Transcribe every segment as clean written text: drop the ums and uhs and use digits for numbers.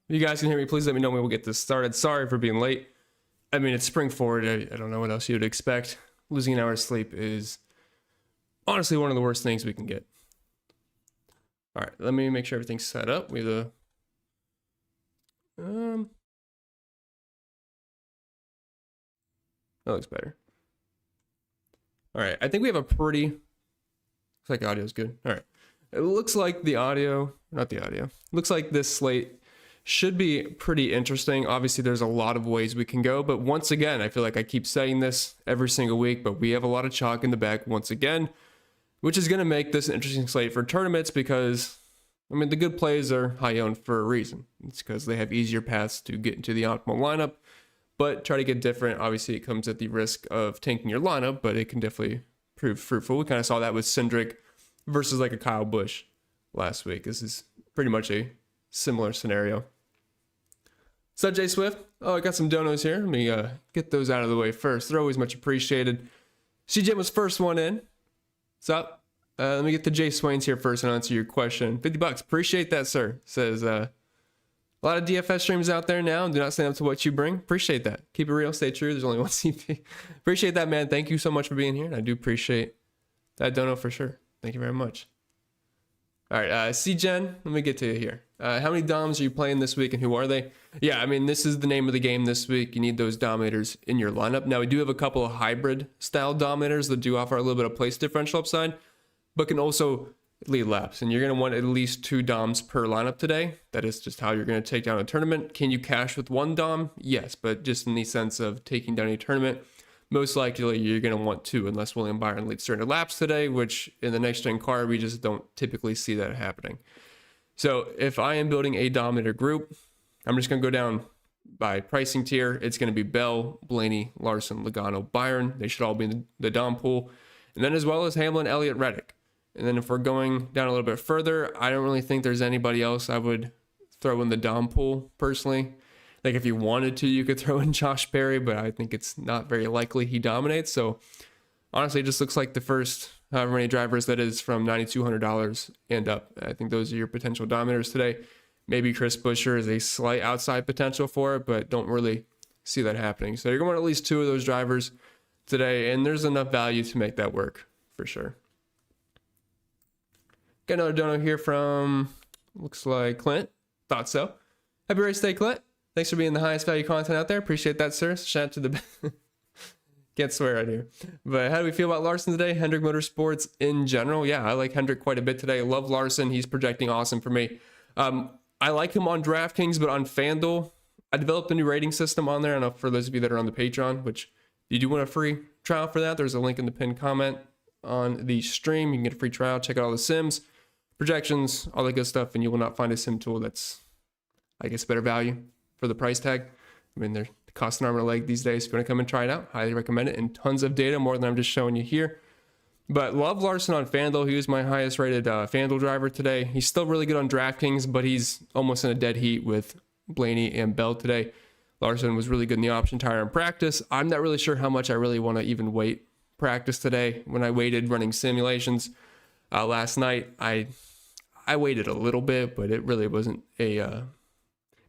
If you guys can hear me, please let me know when we'll get this started. Sorry for being late. I mean, it's spring forward. I don't know what else you would expect. Losing an hour's sleep is honestly one of the worst things we can get. All right, let me make sure everything's set up. We have the that looks better. All right, I think we have a pretty, looks like the audio's good. All right, it looks like the audio, not the audio, looks like this slate should be pretty interesting. Obviously, there's a lot of ways we can go, but once again, I feel like I keep saying this every single week, but we have a lot of chalk in the back once again, which is going to make this an interesting slate for tournaments because, I mean, the good plays are high owned for a reason. It's because they have easier paths to get into the optimal lineup, but try to get different. Obviously, it comes at the risk of tanking your lineup, but it can definitely prove fruitful. We kind of saw that with Hendrick versus like a Kyle Busch last week. This is pretty much a similar scenario. What's up, Jay Swift? Oh, I got some donos here. Let me get those out of the way first. They're always much appreciated. CJ was first one in. What's up? Let me get the Jay Swains here first and answer your question. $50. Appreciate that, sir. Says a lot of DFS streams out there now. Do not stand up to what you bring. Appreciate that. Keep it real. Stay true. There's only one CP. Appreciate that, man. Thank you so much for being here. I do appreciate that dono for sure. Thank you very much. All right, C-Gen, let me get to you here. How many DOMs are you playing this week and who are they? Yeah, I mean, this is the name of the game this week. You need those Dominators in your lineup. Now, we do have a couple of hybrid style Dominators that do offer a little bit of place differential upside, but can also lead laps. And you're going to want at least 2 DOMs per lineup today. That is just how you're going to take down a tournament. Can you cash with 1 DOM? Yes, but just in the sense of taking down a tournament, most likely you're going to want 2 unless William Byron leads certain laps today, which in the next gen car, we just don't typically see that happening. So if I am building a Dominator group, I'm just going to go down by pricing tier. It's going to be Bell, Blaney, Larson, Logano, Byron. They should all be in the Dom pool. And then as well as Hamlin, Elliott, Reddick. And then if we're going down a little bit further, I don't really think there's anybody else I would throw in the Dom pool personally. Like if you wanted to, you could throw in Josh Berry, but I think it's not very likely he dominates. So honestly, it just looks like the first however many drivers that is from $9,200 and up. I think those are your potential dominators today. Maybe Chris Buscher is a slight outside potential for it, but don't really see that happening. So you're going to want at least 2 of those drivers today, and there's enough value to make that work for sure. Got another dono here from, looks like Clint. Thought so. Happy race day, Clint. Thanks for being the highest value content out there. Appreciate that, sir. Shout out to the... Can't swear out here. But how do we feel about Larson today? Hendrick Motorsports in general. Yeah, I like Hendrick quite a bit today. I love Larson. He's projecting awesome for me. I like him on DraftKings, but on FanDuel, I developed a new rating system on there. I don't know for those of you that are on the Patreon, which you do want a free trial for that. There's a link in the pinned comment on the stream. You can get a free trial. Check out all the sims, projections, all that good stuff, and you will not find a sim tool that's, I guess, better value for the price tag. I mean, they're cost an arm and a leg these days. If you want to come and try it out, highly recommend it. And tons of data, more than I'm just showing you here. But love Larson on FanDuel. He was my highest rated FanDuel driver today. He's still really good on DraftKings, but he's almost in a dead heat with Blaney and Bell today. Larson was really good in the option tire in practice. I'm not really sure how much I really want to even weight practice today. When I waited running simulations last night, I waited a little bit, but it really wasn't a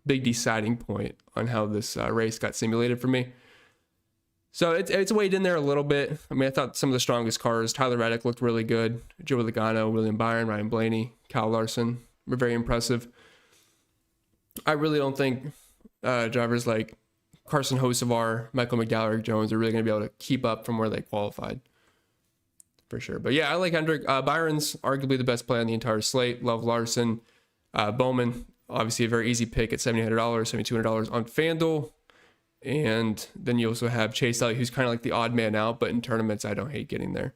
big deciding point on how this race got simulated for me. So it's weighed in there a little bit. I mean, I thought some of the strongest cars, Tyler Reddick looked really good. Joey Logano, William Byron, Ryan Blaney, Kyle Larson were very impressive. I really don't think drivers like Carson Hocevar, Michael McDowell, Eric Jones are really going to be able to keep up from where they qualified. For sure. But yeah, I like Hendrick. Byron's arguably the best play on the entire slate. Love Larson. Bowman, obviously a very easy pick at $7,800, $7,200 on FanDuel. And then you also have Chase Elliott, who's kind of like the odd man out, but in tournaments, I don't hate getting there.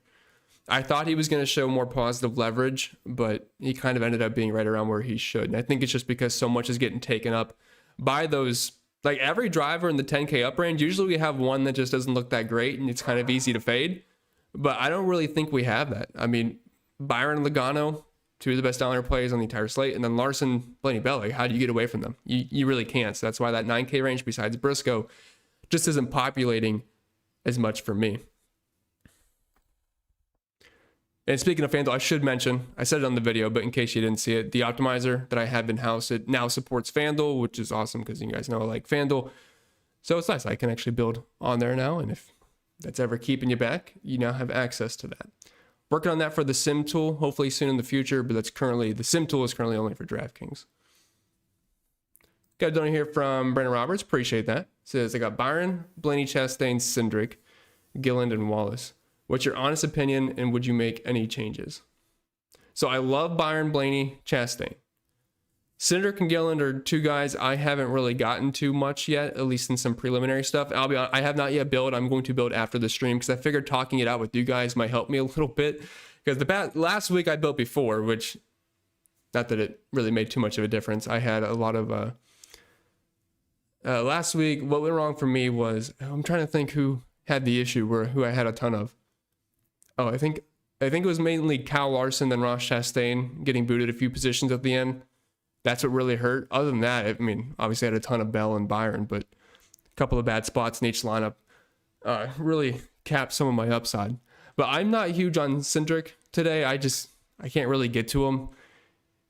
I thought he was going to show more positive leverage, but he kind of ended up being right around where he should. And I think it's just because so much is getting taken up by those, like every driver in the 10K up range. Usually we have one that just doesn't look that great and it's kind of easy to fade, but I don't really think we have that. I mean, Byron and Logano, 2 of the best dollar plays on the entire slate, and then Larson, Blaney, Bell. Like, how do you get away from them? You really can't. So that's why that 9K range, besides Briscoe, just isn't populating as much for me. And speaking of FanDuel, I should mention, I said it on the video, but in case you didn't see it, the optimizer that I have in-house, it now supports FanDuel, which is awesome because you guys know I like FanDuel. So it's nice. I can actually build on there now. And if that's ever keeping you back, you now have access to that. Working on that for the sim tool, hopefully soon in the future, but the sim tool is currently only for DraftKings. Got a donate here from Brandon Roberts. Appreciate that. Says, I got Byron, Blaney, Chastain, Hendrick, Gilliland, and Wallace. What's your honest opinion, and would you make any changes? So I love Byron, Blaney, Chastain. Hendrick and Gilliland are two guys I haven't really gotten to much yet, at least in some preliminary stuff. I'll be honest, I have not yet built. I'm going to build after the stream because I figured talking it out with you guys might help me a little bit. Because last week I built before, which, not that it really made too much of a difference. I had a lot of... last week, what went wrong for me was, I'm trying to think who had the issue, who I had a ton of. Oh, I think it was mainly Kyle Larson and Ross Chastain getting booted a few positions at the end. That's what really hurt. Other than that, I mean, obviously I had a ton of Bell and Byron, but a couple of bad spots in each lineup really capped some of my upside. But I'm not huge on Hendrick today. I can't really get to him.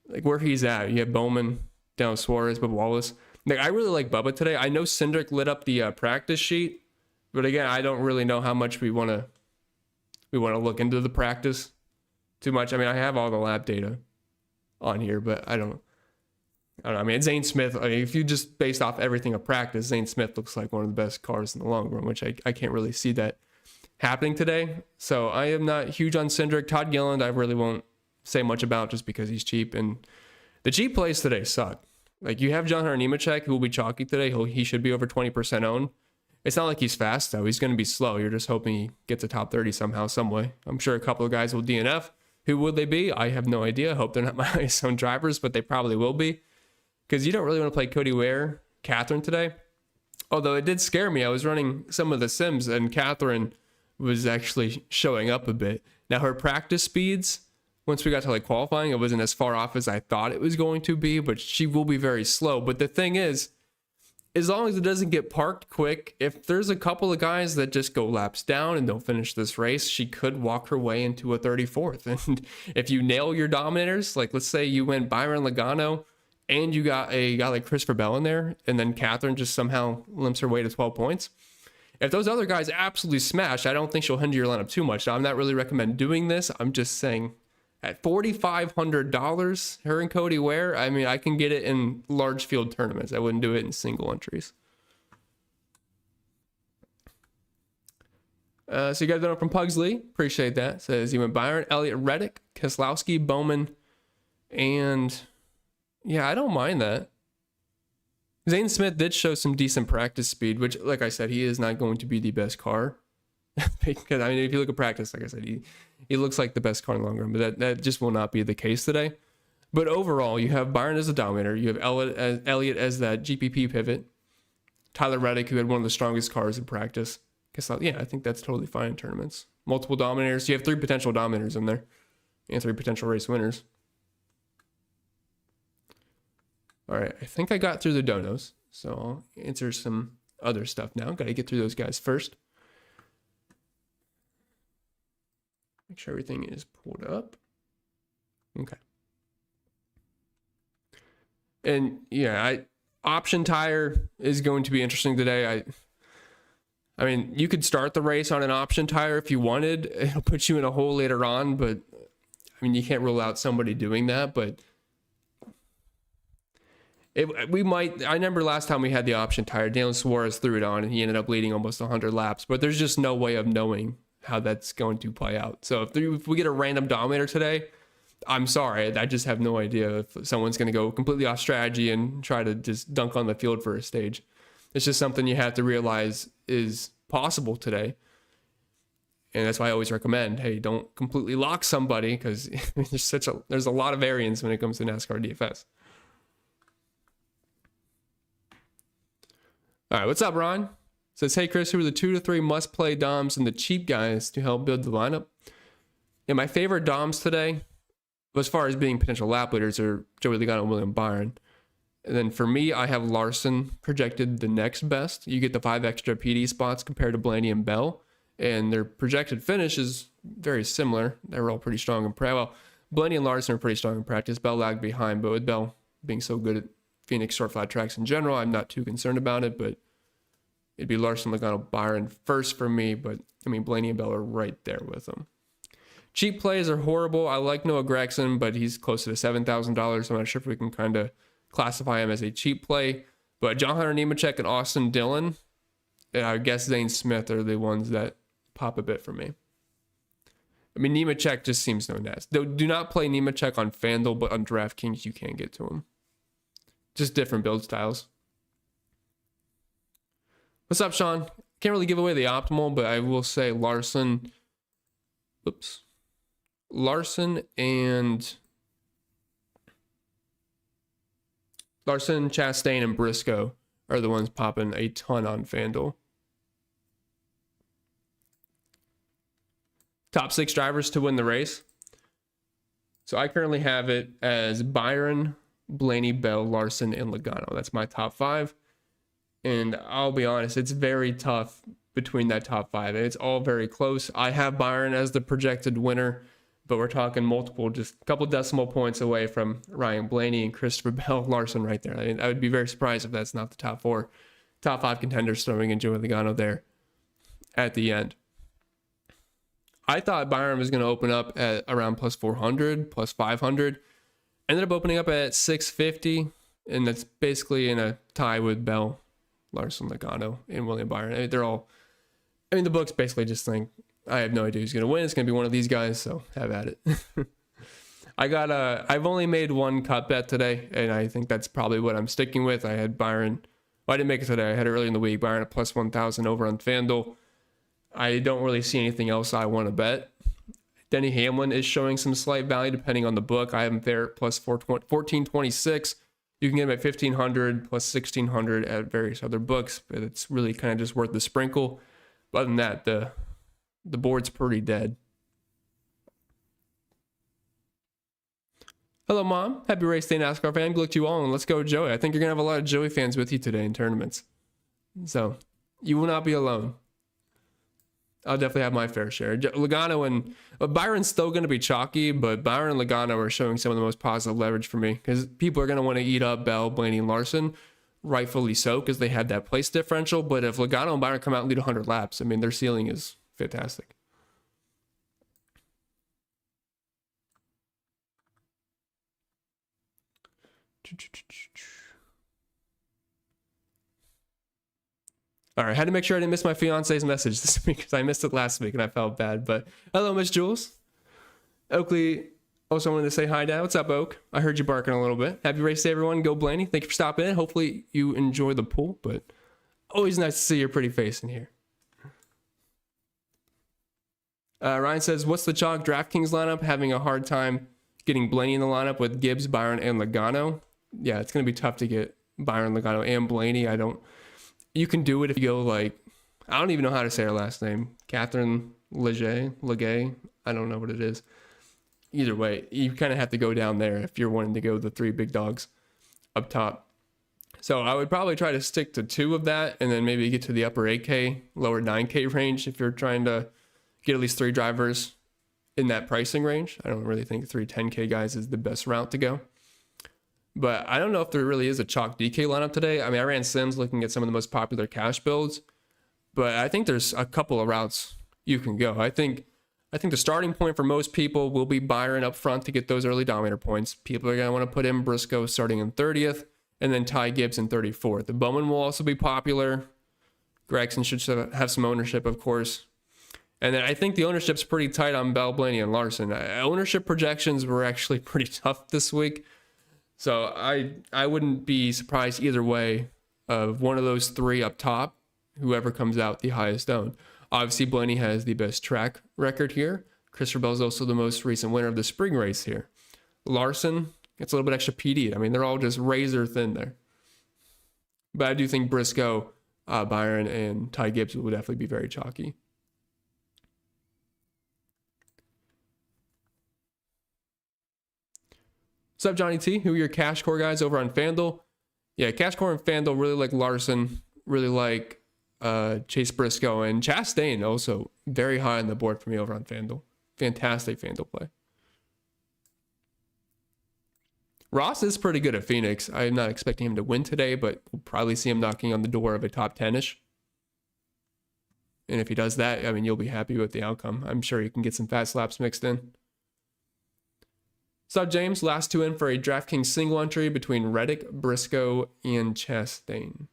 Like where he's at, you have Bowman, down Suarez, but Wallace. Like I really like Bubba today. I know Hendrick lit up the practice sheet, but again, I don't really know how much we want to look into the practice too much. I mean, I have all the lap data on here, but I don't know. I mean, Zane Smith, if you just based off everything of practice, Zane Smith looks like one of the best cars in the long run, which I can't really see that happening today. So I am not huge on Hendrick. Todd Gilliland, I really won't say much about just because he's cheap. And the cheap plays today suck. Like you have John Hunter Nemechek, who will be chalky today. He should be over 20% owned. It's not like he's fast, though. He's going to be slow. You're just hoping he gets a top 30 somehow, some way. I'm sure a couple of guys will DNF. Who would they be? I have no idea. I hope they're not my highest owned drivers, but they probably will be. Because you don't really want to play Cody Ware, Catherine today. Although it did scare me. I was running some of the sims, and Catherine was actually showing up a bit. Now, her practice speeds, once we got to like qualifying, it wasn't as far off as I thought it was going to be, but she will be very slow. But the thing is, as long as it doesn't get parked quick, if there's a couple of guys that just go laps down and don't finish this race, she could walk her way into a 34th. And if you nail your dominators, like let's say you went Byron Logano and you got a guy like Christopher Bell in there, and then Catherine just somehow limps her way to 12 points. If those other guys absolutely smash, I don't think she'll hinder your lineup too much. Now, I'm not really recommending doing this. I'm just saying at $4,500, her and Cody Ware, I mean, I can get it in large field tournaments. I wouldn't do it in single entries. So you guys know from Pugsley. Appreciate that. Says you went Byron, Elliott, Reddick, Keselowski, Bowman, and yeah, I don't mind that. Zane Smith did show some decent practice speed, which, like I said, he is not going to be the best car. Because, I mean, if you look at practice, like I said, he looks like the best car in the long run, but that just will not be the case today. But overall, you have Byron as a dominator. You have Elliott as that GPP pivot. Tyler Reddick, who had one of the strongest cars in practice. Yeah, I think that's totally fine in tournaments. Multiple dominators. You have 3 potential dominators in there and 3 potential race winners. All right, I think I got through the donos, so I'll answer some other stuff now. Got to get through those guys first. Make sure everything is pulled up. Okay. And yeah, option tire is going to be interesting today. I mean, you could start the race on an option tire if you wanted. It'll put you in a hole later on, but I mean, you can't rule out somebody doing that, but I remember last time we had the option tire, Daniel Suarez threw it on and he ended up leading almost 100 laps, but there's just no way of knowing how that's going to play out. So if we get a random dominator today, I'm sorry, I just have no idea if someone's going to go completely off strategy and try to just dunk on the field for a stage. It's just something you have to realize is possible today. And that's why I always recommend, hey, don't completely lock somebody because there's a lot of variance when it comes to NASCAR DFS. All right, what's up, Ron? Says, hey, Chris, who are the 2 to 3 must-play DOMs and the cheap guys to help build the lineup? Yeah, my favorite DOMs today, as far as being potential lap leaders, are Joey Logano and William Byron. And then for me, I have Larson projected the next best. You get the 5 extra PD spots compared to Blaney and Bell, and their projected finish is very similar. They were all pretty strong in practice. Well, Blaney and Larson are pretty strong in practice. Bell lagged behind, but with Bell being so good at Phoenix short flat tracks in general, I'm not too concerned about it, but it'd be Larson, Logano, Byron first for me, but I mean, Blaney and Bell are right there with them. Cheap plays are horrible. I like Noah Gragson, but he's close to $7,000. I'm not sure if we can kind of classify him as a cheap play. But John Hunter Nemechek and Austin Dillon, and I guess Zane Smith are the ones that pop a bit for me. I mean, Nemechek just seems no nasty. Do not play Nemechek on FanDuel, but on DraftKings, you can get to him. Just different build styles. What's up, Sean? Can't really give away the optimal, but I will say Larson. Oops. Larson, Chastain, and Briscoe are the ones popping a ton on FanDuel. Top 6 drivers to win the race. So I currently have it as Byron, Blaney, Bell, Larson, and Logano. That's my top 5. And I'll be honest, it's very tough between that top 5. It's all very close. I have Byron as the projected winner, but we're talking multiple, just a couple decimal points away from Ryan Blaney and Christopher Bell, Larson right there. I mean, I would be very surprised if that's not the top 4, top 5 contenders throwing in Joey Logano there at the end. I thought Byron was going to open up at around plus 400, plus 500. Ended up opening up at 650, and that's basically in a tie with Bell, Larson, Logano, and William Byron. They're all, I mean, the books basically just think, I have no idea who's going to win. It's going to be one of these guys, so have at it. I've only made one cut bet today, and I think that's probably what I'm sticking with. I had Byron, well, I didn't make it today. I had it early in the week. Byron at plus 1,000 over on FanDuel. I don't really see anything else I want to bet. Denny Hamlin is showing some slight value depending on the book. I have him there at plus 1426. You can get him at 1,500 plus 1,600 at various other books, but it's really kind of just worth the sprinkle. But other than that, the board's pretty dead. Hello, Mom. Happy race day, NASCAR fan. Good luck to you all, and let's go, Joey. I think you're going to have a lot of Joey fans with you today in tournaments. So, you will not be alone. I'll definitely have my fair share. Logano and Byron's still going to be chalky, but Byron and Logano are showing some of the most positive leverage for me because people are going to want to eat up Bell, Blaney, and Larson. Rightfully so, because they had that place differential. But if Logano and Byron come out and lead 100 laps, I mean, their ceiling is fantastic. All right, I had to make sure I didn't miss my fiance's message this week because I missed it last week and I felt bad. But hello, Miss Jules. Oakley also wanted to say hi, Dad. What's up, Oak? I heard you barking a little bit. Happy race day, everyone. Go Blaney. Thank you for stopping in. Hopefully you enjoy the pool, but always nice to see your pretty face in here. Ryan says, what's the chalk DraftKings lineup? Having a hard time getting Blaney in the lineup with Gibbs, Byron, and Logano. Yeah, it's going to be tough to get Byron, Logano, and Blaney. You can do it if you go like, I don't even know how to say her last name. Catherine Legay. I don't know what it is. Either way, you kind of have to go down there if you're wanting to go the 3 big dogs up top. So I would probably try to stick to 2 of that and then maybe get to the upper 8K, lower 9K range if you're trying to get at least 3 drivers in that pricing range. I don't really think 3 10K guys is the best route to go. But I don't know if there really is a chalk DK lineup today. I mean, I ran Sims looking at some of the most popular cash builds, but I think there's a couple of routes you can go. I think the starting point for most people will be Byron up front to get those early Dominator points. People are going to want to put in Briscoe starting in 30th and then Ty Gibbs in 34th. The Bowman will also be popular. Gragson should have some ownership, of course. And then I think the ownership's pretty tight on Bell, Blaney, and Larson. Ownership projections were actually pretty tough this week. So I wouldn't be surprised either way of one of those 3 up top, whoever comes out the highest owned. Obviously, Blaney has the best track record here. Christopher Bell is also the most recent winner of the spring race here. Larson gets a little bit extra PD. I mean, they're all just razor thin there. But I do think Briscoe, Byron, and Ty Gibbs would definitely be very chalky. What's up, Johnny T? Who are your cash core guys over on FanDuel? Yeah, cash core and FanDuel really like Larson, really like Chase Briscoe, and Chastain also very high on the board for me over on FanDuel. fantastic FanDuel play. Ross is pretty good at Phoenix. I'm not expecting him to win today, but we'll probably see him knocking on the door of a top 10-ish. And if he does that, I mean, you'll be happy with the outcome. I'm sure you can get some fast laps mixed in. What's up, James? Last two in for a DraftKings single entry between Reddick, Briscoe, and Chastain.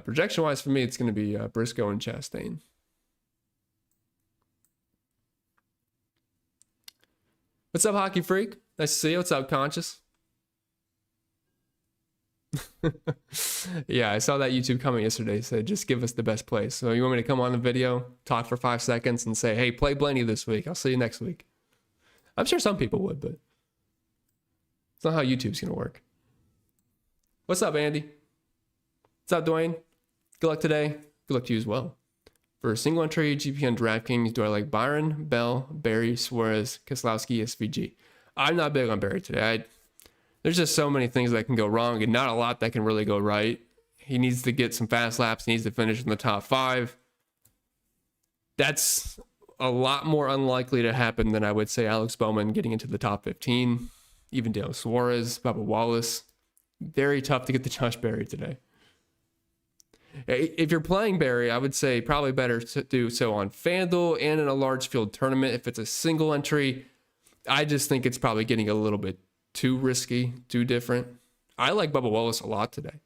Projection-wise, for me, it's going to be Briscoe and Chastain. What's up, Hockey Freak? Nice to see you. What's up, Conscious? Yeah, I saw that YouTube comment yesterday. Said just give us the best plays. So you want me to come on the video, talk for 5 seconds, and say, hey, play Blaney this week. I'll see you next week. I'm sure some people would, but it's not how YouTube's gonna work. What's up, Andy? What's up, Dwayne? Good luck today. Good luck to you as well. For a single entry GP on DraftKings, do I like Byron, Bell, Barry, Suarez, Keselowski, SVG? I'm not big on Barry today. There's just so many things that can go wrong and not a lot that can really go right. He needs to get some fast laps. He needs to finish in the top 5. That's a lot more unlikely to happen than I would say Alex Bowman getting into the top 15. Even Dale Suarez, Bubba Wallace. Very tough to get the Josh Berry today. If you're playing Barry, I would say probably better to do so on FanDuel and in a large field tournament. If it's a single entry, I just think it's probably getting a little bit too risky, too different. I like Bubba Wallace a lot today.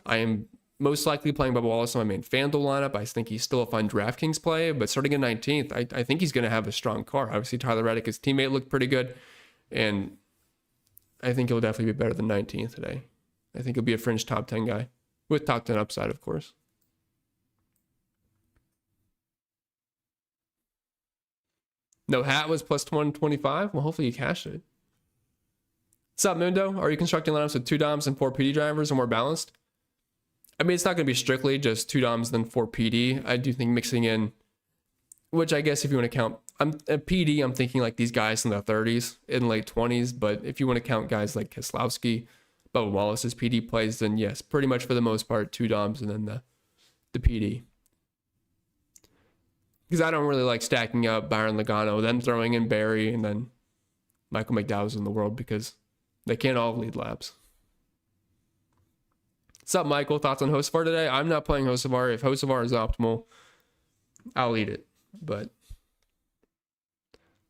I am most likely playing Bubba Wallace on my main FanDuel lineup. I think he's still a fun DraftKings play, but starting in 19th, I think he's going to have a strong car. Obviously, Tyler Reddick, his teammate, looked pretty good, and I think he'll definitely be better than 19th today. I think he'll be a fringe top 10 guy, with top 10 upside, of course. No hat was plus 125. Well, hopefully you cashed it. What's up, Mundo? Are you constructing lineups with 2 DOMs and 4 PD drivers or more balanced? I mean, it's not going to be strictly just 2 DOMs and then 4 PD. I do think mixing in, which I guess if you want to count, a PD, I'm thinking like these guys in the 30s, in late 20s. But if you want to count guys like Keselowski, Bubba Wallace's PD plays, then yes, pretty much for the most part, 2 DOMs and then the PD. Because I don't really like stacking up Byron Logano, then throwing in Barry, and then Michael McDowell's in the world because they can't all lead laps. What's up, Michael? Thoughts on Hocevar today? I'm not playing Hocevar. If Hocevar is optimal, I'll eat it. But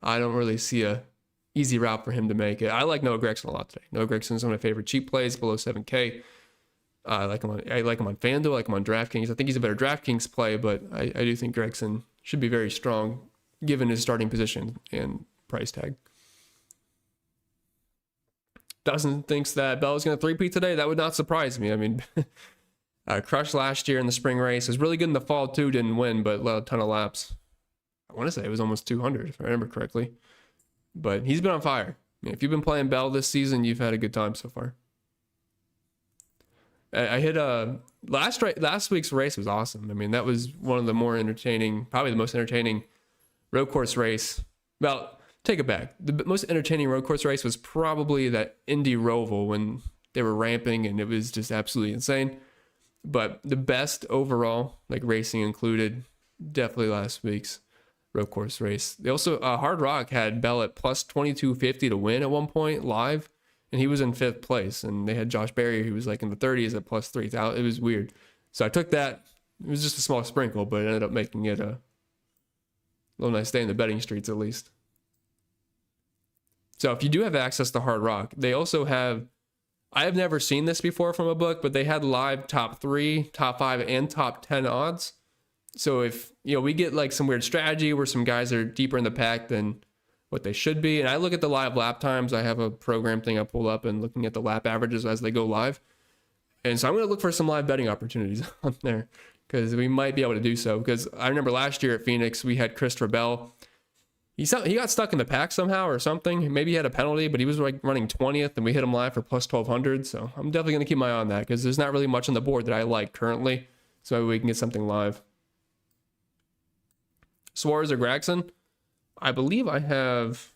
I don't really see a easy route for him to make it. I like Noah Gragson a lot today. Noah Gragson is one of my favorite cheap plays, below 7K. I like him on FanDuel. I like him on DraftKings. I think he's a better DraftKings play, but I do think Gragson should be very strong given his starting position and price tag. Dustin thinks that Bell is going to 3-peat today. That would not surprise me. I mean, crushed last year in the spring race. Was really good in the fall too. Didn't win, but led a ton of laps. I want to say it was almost 200 if I remember correctly. But he's been on fire. I mean, if you've been playing Bell this season, you've had a good time so far. I hit last week's race was awesome. I mean, that was one of the more entertaining, probably the most entertaining road course race. Well, take it back. The most entertaining road course race was probably that Indy Roval when they were ramping and it was just absolutely insane. But the best overall, like racing included, definitely last week's road course race. They also, Hard Rock had Bell at plus 2250 to win at one point live, and he was in 5th place. And they had Josh Berry, who was like in the 30s at plus 3,000. It was weird. So I took that. It was just a small sprinkle, but it ended up making it a little nice day in the betting streets at least. So if you do have access to Hard Rock, they also have, I have never seen this before from a book, but they had live top 3, top 5, and top 10 odds. So if, we get like some weird strategy where some guys are deeper in the pack than what they should be. And I look at the live lap times. I have a program thing I pull up and looking at the lap averages as they go live. And so I'm going to look for some live betting opportunities on there because we might be able to do so. Because I remember last year at Phoenix, we had Christopher Bell. He got stuck in the pack somehow or something. Maybe he had a penalty, but he was like running 20th and we hit him live for plus 1,200. So I'm definitely going to keep my eye on that because there's not really much on the board that I like currently. So maybe we can get something live. Suarez or Gragson? I believe I have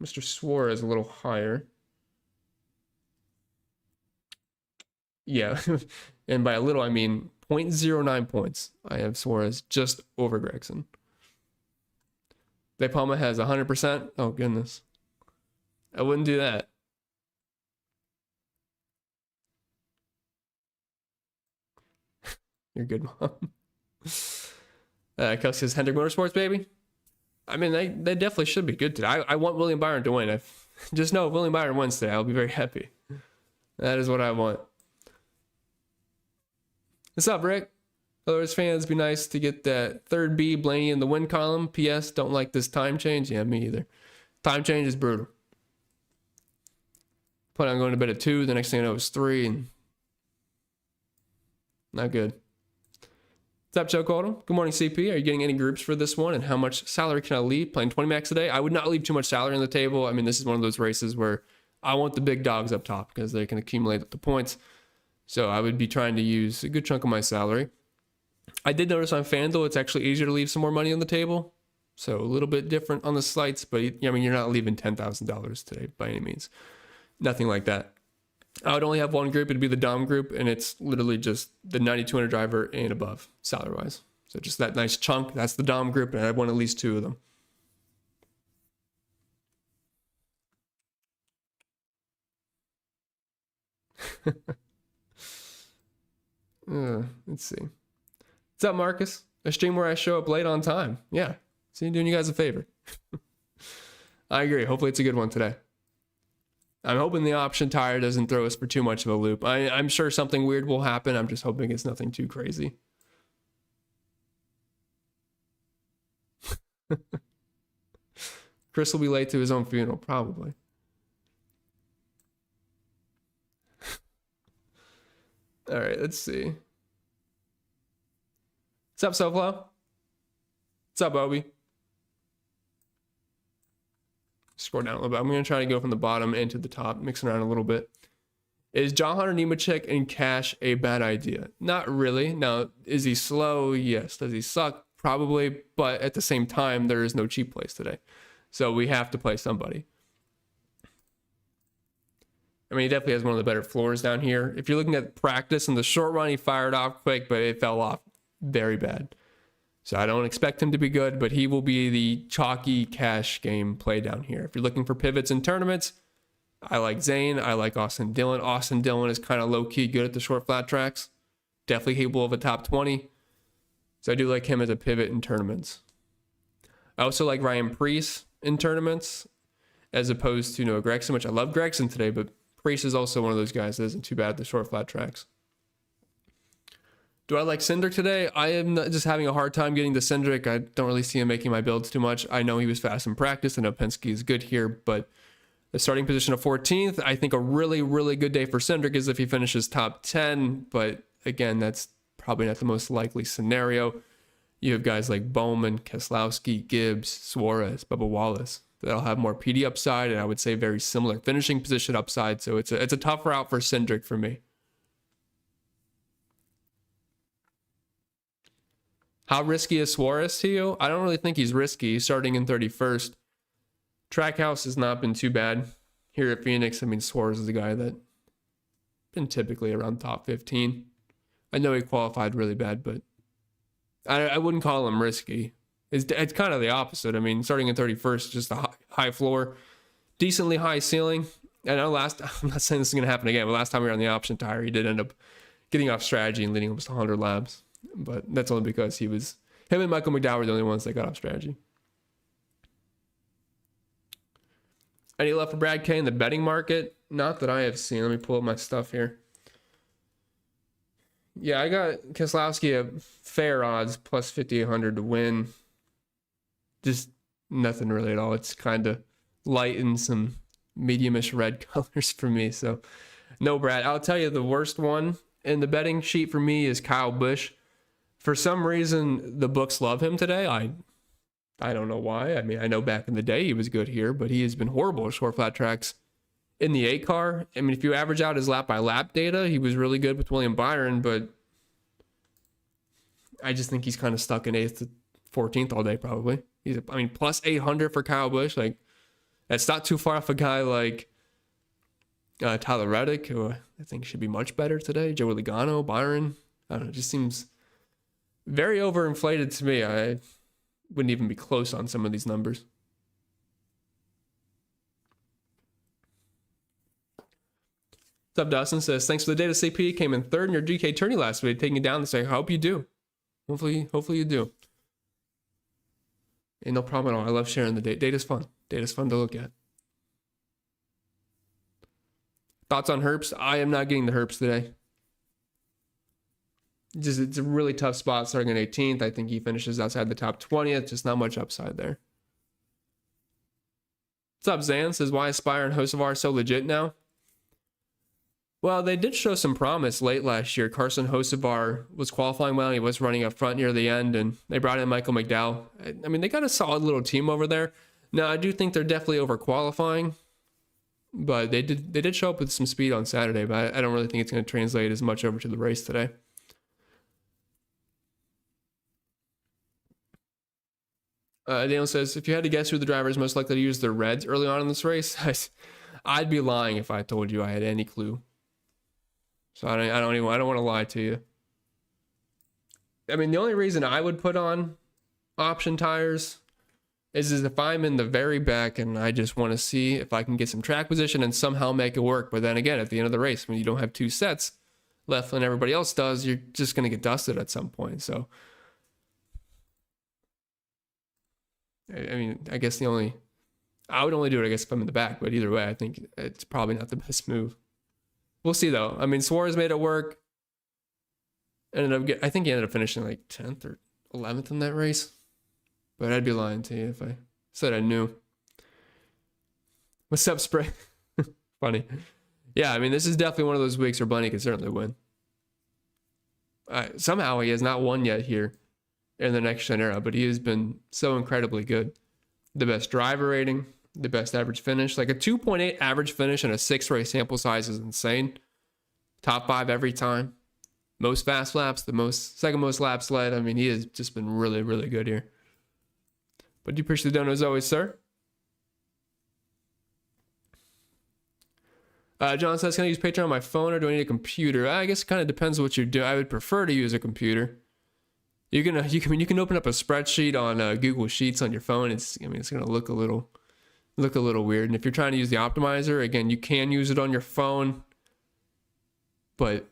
Mr. Suarez a little higher. Yeah. And by a little, I mean 0.09 points. I have Suarez just over Gragson. De Palma has 100%. Oh, goodness. I wouldn't do that. You're good, Mom. Kelsey says, Hendrick Motorsports, baby. I mean, they definitely should be good today. I want William Byron to win. Just know if William Byron wins today, I'll be very happy. That is what I want. What's up, Rick? Others fans, be nice to get that third B Blaney in the win column. P.S. Don't like this time change. Yeah, me either. Time change is brutal. Plan on going to bed at 2. The next thing I know is 3. And not good. What's up, Joe Caldwell? Good morning, CP. Are you getting any groups for this one? And how much salary can I leave? Playing 20 max a day? I would not leave too much salary on the table. I mean, this is one of those races where I want the big dogs up top because they can accumulate the points. So I would be trying to use a good chunk of my salary. I did notice on FanDuel, it's actually easier to leave some more money on the table. So a little bit different on the sites, but I mean, you're not leaving $10,000 today by any means. Nothing like that. I would only have one group. It'd be the Dom group, and it's literally just the 9,200 driver and above, salary-wise. So just that nice chunk, that's the Dom group, and I want at least 2 of them. Let's see. What's up, Marcus? A stream where I show up late on time. Yeah. See, doing you guys a favor. I agree. Hopefully it's a good one today. I'm hoping the option tire doesn't throw us for too much of a loop. I'm sure something weird will happen. I'm just hoping it's nothing too crazy. Chris will be late to his own funeral, probably. All right, let's see. What's up, SoFlo? What's up, Obi? Scroll down a little bit. I'm going to try to go from the bottom into the top, mixing around a little bit. Is John Hunter Nemechek in cash a bad idea? Not really. Now, is he slow? Yes. Does he suck? Probably. But at the same time, there is no cheap place today. So we have to play somebody. I mean, he definitely has one of the better floors down here. If you're looking at practice in the short run, he fired off quick, but it fell off very bad. So I don't expect him to be good, but he will be the chalky cash game play down here. If you're looking for pivots in tournaments, I like Zane. I like Austin Dillon. Austin Dillon is kind of low-key good at the short flat tracks. Definitely capable of a top 20. So I do like him as a pivot in tournaments. I also like Ryan Preece in tournaments as opposed to Noah Gragson, which I love Gragson today, but Preece is also one of those guys that isn't too bad at the short flat tracks. Do I like Cindric today? I am just having a hard time getting to Cindric. I don't really see him making my builds too much. I know he was fast in practice. I know Penske is good here, but the starting position of 14th, I think a really, really good day for Cindric is if he finishes top 10. But again, that's probably not the most likely scenario. You have guys like Bowman, Keselowski, Gibbs, Suarez, Bubba Wallace. That'll have more PD upside, and I would say very similar finishing position upside. So it's a tough route for Cindric for me. How risky is Suarez to you? I don't really think he's risky. He's starting in 31st. Trackhouse has not been too bad here at Phoenix. I mean, Suarez is a guy that been typically around top 15. I know he qualified really bad, but I wouldn't call him risky. It's kind of the opposite. I mean, starting in 31st, just a high floor, decently high ceiling. I know I'm not saying this is going to happen again, but last time we were on the option tire, he did end up getting off strategy and leading almost 100 laps. But that's only because him and Michael McDowell were the only ones that got off strategy. Any left for Brad K in the betting market? Not that I have seen. Let me pull up my stuff here. Yeah, I got Keselowski at fair odds, plus 5,800 to win. Just nothing really at all. It's kind of light and some medium-ish red colors for me. So, no, Brad. I'll tell you the worst one in the betting sheet for me is Kyle Busch. For some reason, the books love him today. I don't know why. I mean, I know back in the day he was good here, but he has been horrible at short flat tracks in the 8 car. I mean, if you average out his lap by lap data, he was really good with William Byron, but I just think he's kind of stuck in 8th to 14th all day probably. Plus 800 for Kyle Busch. Like, that's not too far off a guy like Tyler Reddick, who I think should be much better today. Joey Logano, Byron. I don't know. It just seems very overinflated to me. wouldn't even be close on some of these numbers. What's up, Dustin? Says, thanks for the data, CP. Came in third in your GK tourney last week, taking it down to say, I hope you do. Hopefully you do. Ain't no problem at all. I love sharing the data. Data's fun. Data's fun to look at. Thoughts on Herps? I am not getting the Herps today. It's a really tough spot starting at 18th. I think he finishes outside the top 20th. Just not much upside there. What's up, Zan? Says, why is Spire and Hocevar so legit now? Well, they did show some promise late last year. Carson Hocevar was qualifying well. He was running up front near the end, and they brought in Michael McDowell. I mean, they got a solid little team over there. Now, I do think they're definitely over qualifying, but they did show up with some speed on Saturday, but I don't really think it's going to translate as much over to the race today. Daniel says, if you had to guess who the driver is most likely to use their reds early on in this race, I'd be lying if I told you I had any clue. So I don't want to lie to you. I mean, the only reason I would put on option tires is if I'm in the very back and I just want to see if I can get some track position and somehow make it work. But then again, at the end of the race, when you don't have two sets left and everybody else does, you're just going to get dusted at some point. So, I mean, I guess I would only do it, I guess, if I'm in the back. But either way, I think it's probably not the best move. We'll see, though. I mean, Suarez made it work. I think he ended up finishing like 10th or 11th in that race. But I'd be lying to you if I said I knew. What's up, Spray? Funny. Yeah, I mean, this is definitely one of those weeks where Bunny could certainly win. Somehow he has not won yet here in the next gen era, but he has been so incredibly good. The best driver rating, the best average finish. Like a 2.8 average finish in a 6-race sample size is insane. Top 5 every time. Most fast laps, second most laps led. I mean, he has just been really, really good here. But do you appreciate the donor as always, sir? John says, can I use Patreon on my phone or do I need a computer? I guess it kind of depends what you do. I would prefer to use a computer. You can open up a spreadsheet on Google Sheets on your phone. It's going to look a little weird. And if you're trying to use the optimizer, again, you can use it on your phone, but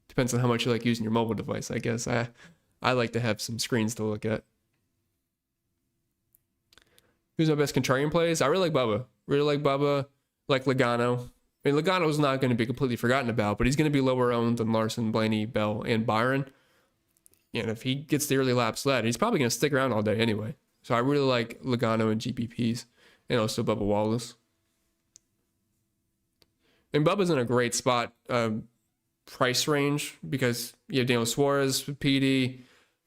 depends on how much you like using your mobile device, I guess. I like to have some screens to look at. Who's my best contrarian plays? I really like Bubba. Like Logano. I mean, Logano's not going to be completely forgotten about, but he's going to be lower owned than Larson, Blaney, Bell, and Byron. And if he gets the early laps led, he's probably going to stick around all day anyway. So I really like Logano and GPPs, and also Bubba Wallace. And Bubba's in a great spot, price range, because you have Daniel Suarez, PD,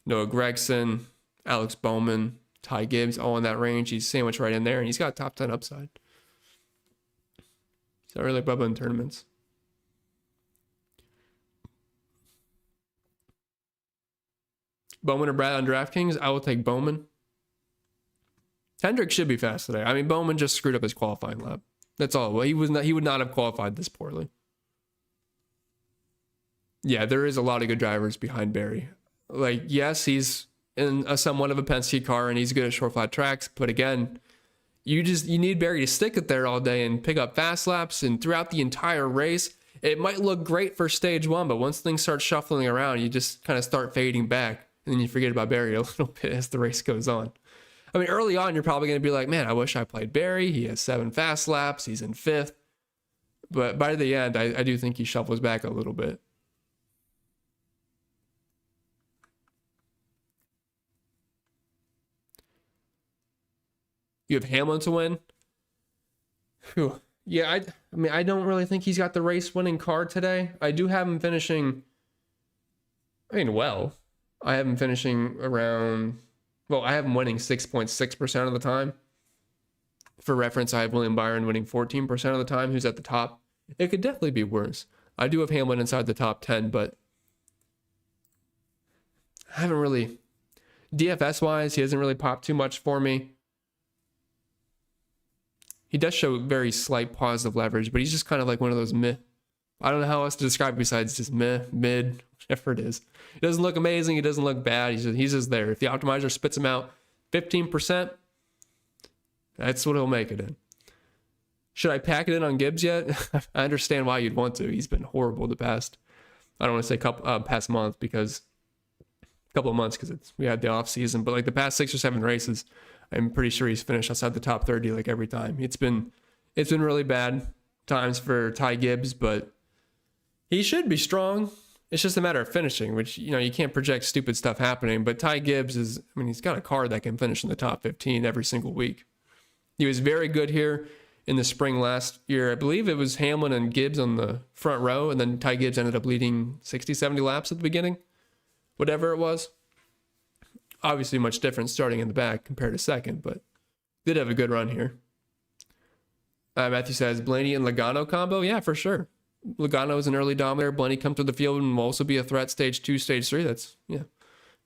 Noah Gragson, Alex Bowman, Ty Gibbs, all in that range. He's sandwiched right in there, and he's got top 10 upside. So I really like Bubba in tournaments. Bowman or Brad on DraftKings? I will take Bowman. Hendrick should be fast today. I mean, Bowman just screwed up his qualifying lap. That's all. Well, he would not have qualified this poorly. Yeah, there is a lot of good drivers behind Barry. Like, yes, he's in a somewhat of a Penske car and he's good at short flat tracks, but again, you need Barry to stick it there all day and pick up fast laps, and throughout the entire race, it might look great for stage one, but once things start shuffling around, you just kind of start fading back, and then you forget about Barry a little bit as the race goes on. I mean, early on, you're probably going to be like, man, I wish I played Barry. He has 7 fast laps. He's in 5th. But by the end, I do think he shuffles back a little bit. You have Hamlin to win. Whew. Yeah, I mean, I don't really think he's got the race-winning car today. I do have him finishing, well. I have him finishing around, I have him winning 6.6% of the time. For reference, I have William Byron winning 14% of the time, who's at the top. It could definitely be worse. I do have Hamlin inside the top 10, but I haven't really, DFS-wise, he hasn't really popped too much for me. He does show very slight positive leverage, but he's just kind of like one of those meh. I don't know how else to describe it besides just meh, mid, whatever it is. He doesn't look amazing. He doesn't look bad. He's just there. If the optimizer spits him out, 15%. That's what he'll make it in. Should I pack it in on Gibbs yet? I understand why you'd want to. He's been horrible the past, I don't want to say past month, because a couple of months, because we had the off season, but like the past 6 or 7 races, I'm pretty sure he's finished outside the top 30 like every time. It's been really bad times for Ty Gibbs, but he should be strong. It's just a matter of finishing, which, you know, you can't project stupid stuff happening. But Ty Gibbs he's got a car that can finish in the top 15 every single week. He was very good here in the spring last year. I believe it was Hamlin and Gibbs on the front row, and then Ty Gibbs ended up leading 60, 70 laps at the beginning, whatever it was. Obviously much different starting in the back compared to second, but did have a good run here. Matthew says, Blaney and Logano combo? Yeah, for sure. Logano is an early dominator. Blaney come through the field and will also be a threat stage 2, stage 3. That's, yeah.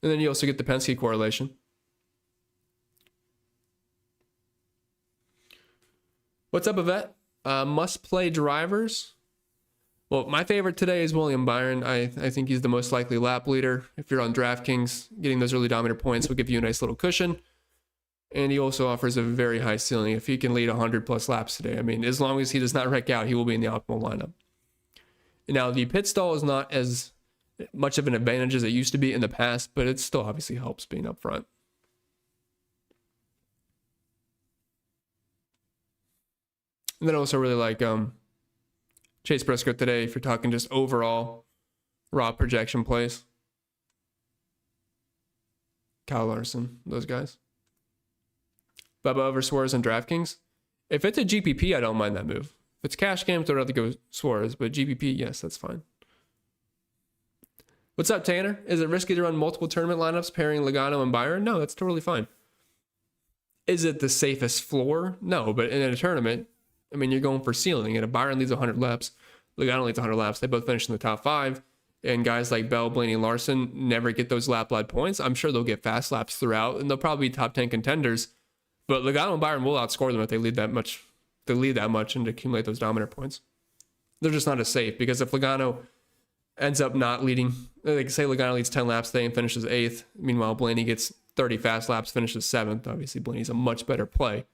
And then you also get the Penske correlation. What's up, Yvette? Must-play drivers. Well, my favorite today is William Byron. I think he's the most likely lap leader. If you're on DraftKings, getting those early dominator points will give you a nice little cushion. And he also offers a very high ceiling. If he can lead 100-plus laps today, I mean, as long as he does not wreck out, he will be in the optimal lineup. Now, the pit stall is not as much of an advantage as it used to be in the past, but it still obviously helps being up front. And then I also really like Chase Briscoe today if you're talking just overall raw projection plays. Kyle Larson, those guys. Bubba over Suarez and DraftKings. If it's a GPP, I don't mind that move. If it's cash games, I'd rather go Suarez, but GPP, yes, that's fine. What's up, Tanner? Is it risky to run multiple tournament lineups pairing Logano and Byron? No, that's totally fine. Is it the safest floor? No, but in a tournament, I mean, you're going for ceiling. And if Byron leads 100 laps, Logano leads 100 laps, they both finish in the top 5. And guys like Bell, Blaney, and Larson never get those lap-led points. I'm sure they'll get fast laps throughout, and they'll probably be top 10 contenders. But Logano and Byron will outscore them if they lead that much. They lead that much and accumulate those dominator points. They're just not as safe, because if Logano ends up not leading, like say Logano leads 10 laps today and finishes 8th, meanwhile Blaney gets 30 fast laps, finishes 7th. Obviously Blaney's a much better play,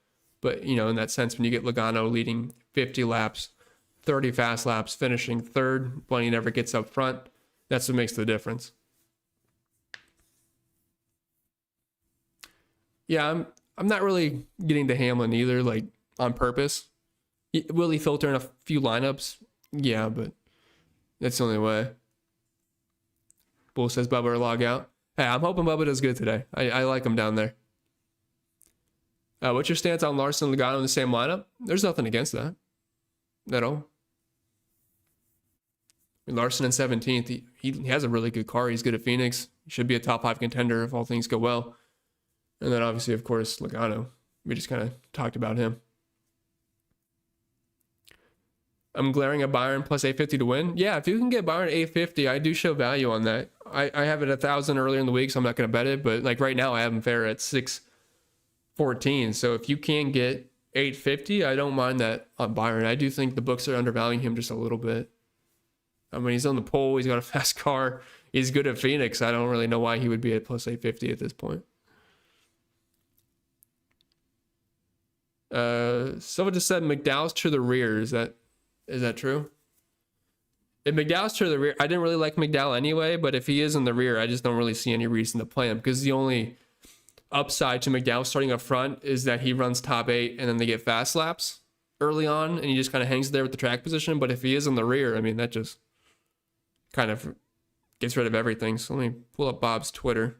but you know, in that sense, when you get Logano leading 50 laps, 30 fast laps, finishing 3rd, Blaney never gets up front. That's what makes the difference. Yeah, I'm not really getting to Hamlin either, like on purpose. Will he filter in a few lineups? Yeah, but that's the only way. Bull says Bubba or log out. Hey, I'm hoping Bubba does good today. I like him down there. What's your stance on Larson and Logano in the same lineup? There's nothing against that at all. I mean, Larson in 17th, he has a really good car. He's good at Phoenix. He should be a top 5 contender if all things go well. And then obviously, of course, Logano. We just kind of talked about him. I'm glaring at Byron plus 850 to win. Yeah, if you can get Byron 850, I do show value on that. I have it 1,000 earlier in the week, so I'm not going to bet it. But like right now, I have him fair at 614. So if you can get 850, I don't mind that on Byron. I do think the books are undervaluing him just a little bit. I mean, he's on the pole. He's got a fast car. He's good at Phoenix. I don't really know why he would be at plus 850 at this point. Someone just said McDowell's to the rear. Is that true? If McDowell's to the rear, I didn't really like McDowell anyway, but if he is in the rear, I just don't really see any reason to play him, because the only upside to McDowell starting up front is that he runs top 8 and then they get fast laps early on and he just kind of hangs there with the track position. But if he is in the rear, I mean, that just kind of gets rid of everything. So let me pull up Bob's Twitter.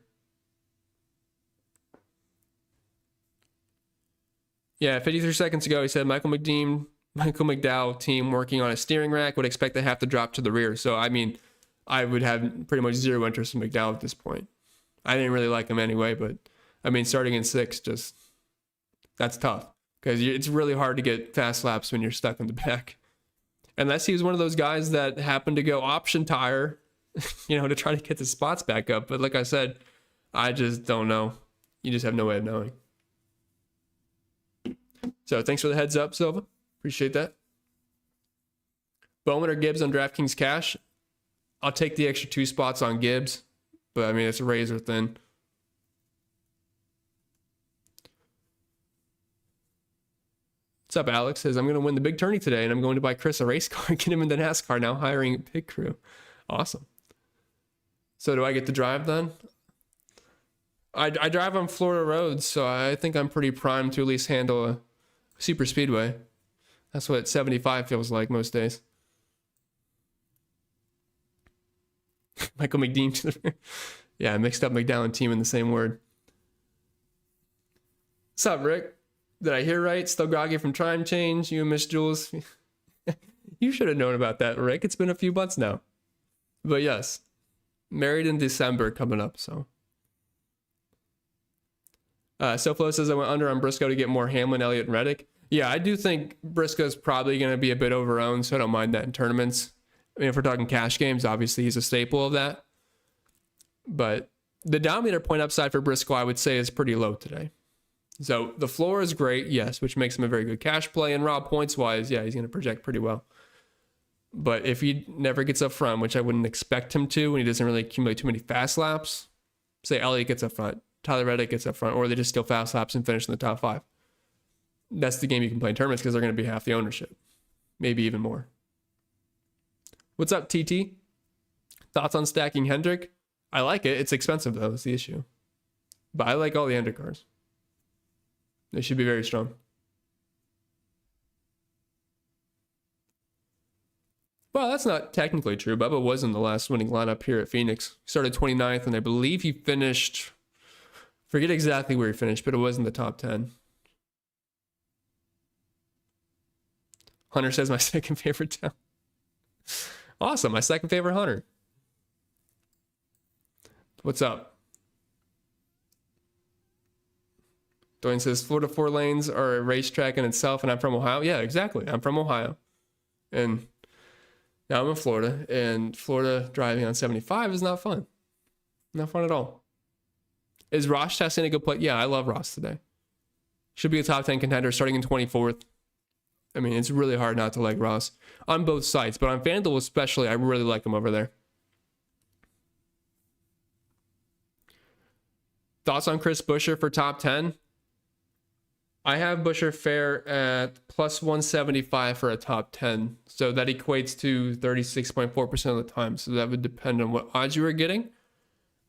Yeah, 53 seconds ago, he said Michael McDowell team working on a steering rack would expect to have to drop to the rear. So, I mean, I would have pretty much zero interest in McDowell at this point. I didn't really like him anyway, but, I mean, starting in 6th, that's tough. Because it's really hard to get fast laps when you're stuck in the back. Unless he was one of those guys that happened to go option tire, to try to get the spots back up. But like I said, I just don't know. You just have no way of knowing. So thanks for the heads up, Silva. Appreciate that. Bowman or Gibbs on DraftKings Cash? I'll take the extra 2 spots on Gibbs, but I mean, it's razor thin. What's up, Alex? Says, I'm going to win the big tourney today, and I'm going to buy Chris a race car and get him into NASCAR, now hiring a pit crew. Awesome. So do I get to drive then? I drive on Florida roads, so I think I'm pretty primed to at least handle a super speedway. That's what 75 feels like most days. Michael McDean. Yeah, I mixed up McDowell and team in the same word. What's up, Rick? Did I hear right? Still groggy from time change? You and Miss Jules? You should have known about that, Rick. It's been a few months now. But yes, married in December coming up, so. SoFlo says I went under on Briscoe to get more Hamlin, Elliott, and Reddick. Yeah, I do think Briscoe's probably going to be a bit overowned, so I don't mind that in tournaments. I mean, if we're talking cash games, obviously he's a staple of that. But the Dominator point upside for Briscoe, I would say, is pretty low today. So the floor is great, yes, which makes him a very good cash play. And raw points-wise, yeah, he's going to project pretty well. But if he never gets up front, which I wouldn't expect him to, when he doesn't really accumulate too many fast laps, say Elliott gets up front, Tyler Reddick gets up front, or they just steal fast laps and finish in the top 5. That's the game you can play in tournaments because they're going to be half the ownership. Maybe even more. What's up, TT? Thoughts on stacking Hendrick? I like it. It's expensive, though. That's the issue. But I like all the Hendrick cars. They should be very strong. Well, that's not technically true. Bubba was in the last winning lineup here at Phoenix. He started 29th, and I believe he finished... Forget exactly where he finished, but it was in the top 10. Hunter says my second favorite town. Awesome, my second favorite Hunter. What's up? Dwayne says, Florida 4 lanes are a racetrack in itself, and I'm from Ohio. Yeah, exactly. I'm from Ohio. And now I'm in Florida, and Florida driving on 75 is not fun. Not fun at all. Is Ross Chastain a good play? Yeah, I love Ross today. Should be a top 10 contender starting in 24th. I mean, it's really hard not to like Ross on both sides, but on FanDuel especially, I really like him over there. Thoughts on Chris Buscher for top 10? I have Buscher fair at plus 175 for a top 10. So that equates to 36.4% of the time. So that would depend on what odds you were getting.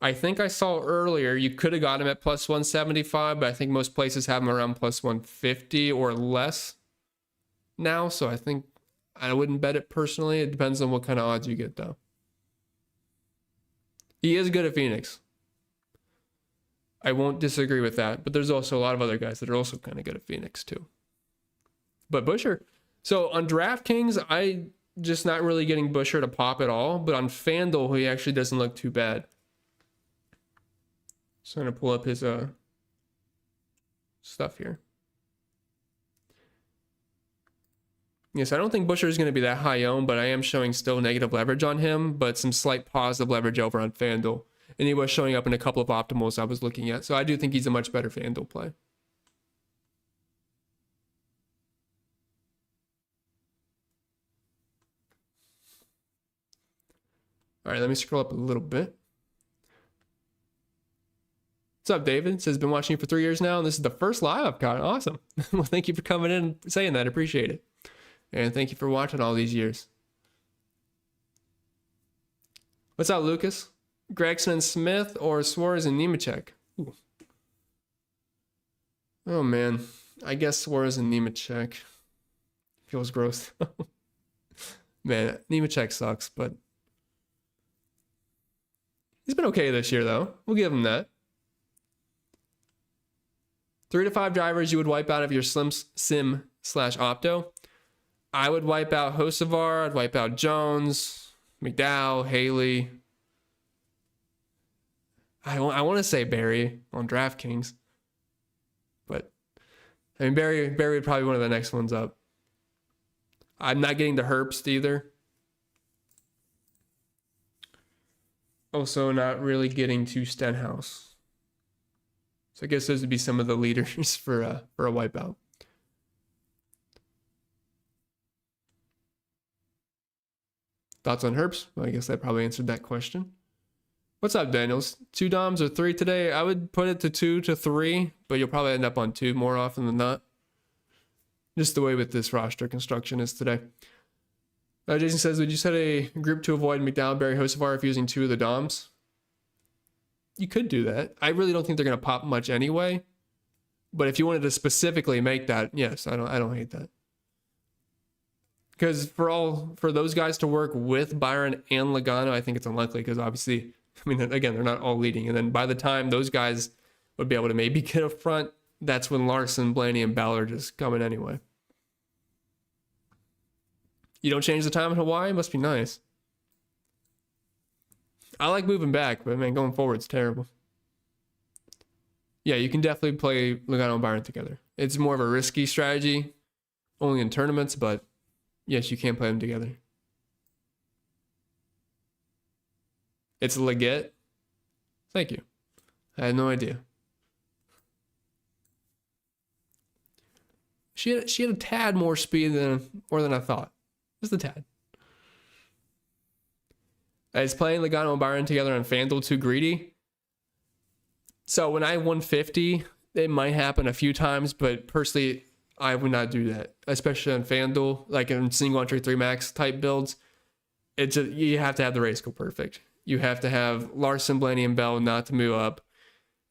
I think I saw earlier you could have got him at plus 175, but I think most places have him around plus 150 or less now. So I think I wouldn't bet it personally. It depends on what kind of odds you get, though. He is good at Phoenix. I won't disagree with that, but there's also a lot of other guys that are also kind of good at Phoenix too. But Buscher, so on DraftKings, I just not really getting Buscher to pop at all, but on FanDuel, he actually doesn't look too bad. So I'm gonna pull up his stuff here. Yes, I don't think Buscher is going to be that high owned, but I am showing still negative leverage on him, but some slight positive leverage over on FanDuel. And he was showing up in a couple of optimals I was looking at. So I do think he's a much better FanDuel play. All right, let me scroll up a little bit. What's up, David? It says, been watching you for 3 years now, and this is the first live I've got. Awesome. Well, thank you for coming in and saying that. I appreciate it. And thank you for watching all these years. What's up, Lucas? Gragson and Smith or Suarez and Nemechek? Ooh. Oh, man. I guess Suarez and Nemechek. Feels gross. Man, Nemechek sucks, but he's been okay this year, though. We'll give him that. 3 to 5 drivers you would wipe out of your Slim Sim / Opto. I would wipe out Hocevar. I'd wipe out Jones, McDowell, Haley. I want to say Barry on DraftKings, but I mean Barry would probably be one of the next ones up. I'm not getting to Herbst either. Also, not really getting to Stenhouse. So I guess those would be some of the leaders for a wipeout. Thoughts on Herbst? Well, I guess I probably answered that question. What's up, Daniels? 2 DOMs or 3 today? I would put it to 2 to 3, but you'll probably end up on 2 more often than not. Just the way with this roster construction is today. Jason says, would you set a group to avoid McDowell, Barry, Hocevar if using 2 of the DOMs? You could do that. I really don't think they're going to pop much anyway. But if you wanted to specifically make that, yes, I don't hate that. Because for those guys to work with Byron and Logano, I think it's unlikely because obviously, I mean, again, they're not all leading. And then by the time those guys would be able to maybe get up front, that's when Larson, Blaney, and Bell are just coming anyway. You don't change the time in Hawaii? Must be nice. I like moving back, but man, going forward, it's terrible. Yeah, you can definitely play Logano and Byron together. It's more of a risky strategy, only in tournaments, but yes, you can play them together. It's legit. Thank you. I had no idea. She had a tad more speed more than I thought. Just a tad. Is playing Logano and Byron together on FanDuel too greedy? So when I won 50, it might happen a few times, but personally, I would not do that, especially on FanDuel, like in single entry 3 max type builds. You have to have the race go perfect. You have to have Larson, Blaney, and Bell not to move up.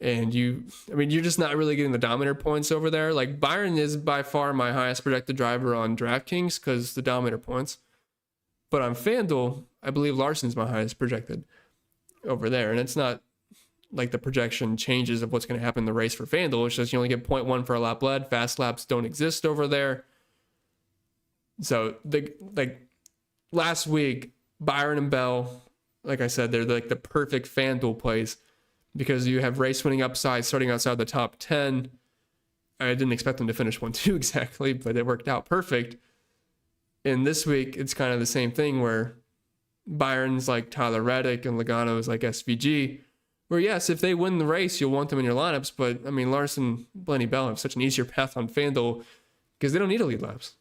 And you're just not really getting the Dominator points over there. Like Byron is by far my highest projected driver on DraftKings because the Dominator points. But on FanDuel, I believe Larson's my highest projected over there. And it's not like the projection changes of what's going to happen in the race for FanDuel. It's just you only get 0.1 for a lap led. Fast laps don't exist over there. So last week, Byron and Bell, like I said, they're like the perfect FanDuel plays because you have race winning upside starting outside the top 10. I didn't expect them to finish 1-2 exactly, but it worked out perfect. And this week, it's kind of the same thing where Byron's like Tyler Reddick and Logano is like SVG. Where yes, if they win the race, you'll want them in your lineups. But I mean, Larson, Blaney, Bell have such an easier path on FanDuel because they don't need to lead laps.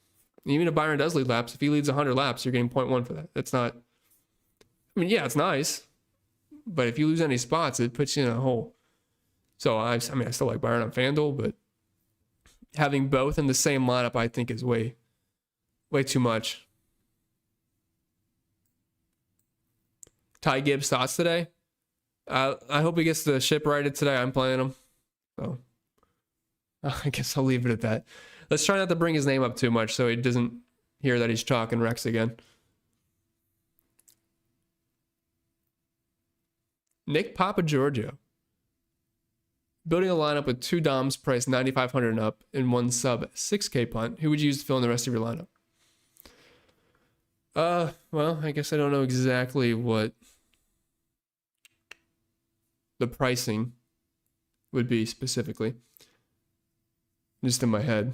Even if Byron does lead laps, if he leads 100 laps, you're getting 0.1 for that. That's not. I mean, yeah, it's nice, but if you lose any spots, it puts you in a hole. So I still like Byron on FanDuel, but having both in the same lineup, I think, is way too much. Ty Gibbs thoughts today? I hope he gets the ship righted today. I'm playing him. So I guess I'll leave it at that. Let's try not to bring his name up too much so he doesn't hear that he's chalking Rex again. Nick Papagiorgio. Building a lineup with 2 DOMs priced 9,500 and up and 1 sub 6K punt. Who would you use to fill in the rest of your lineup? Well, I guess I don't know exactly what the pricing would be specifically. Just in my head.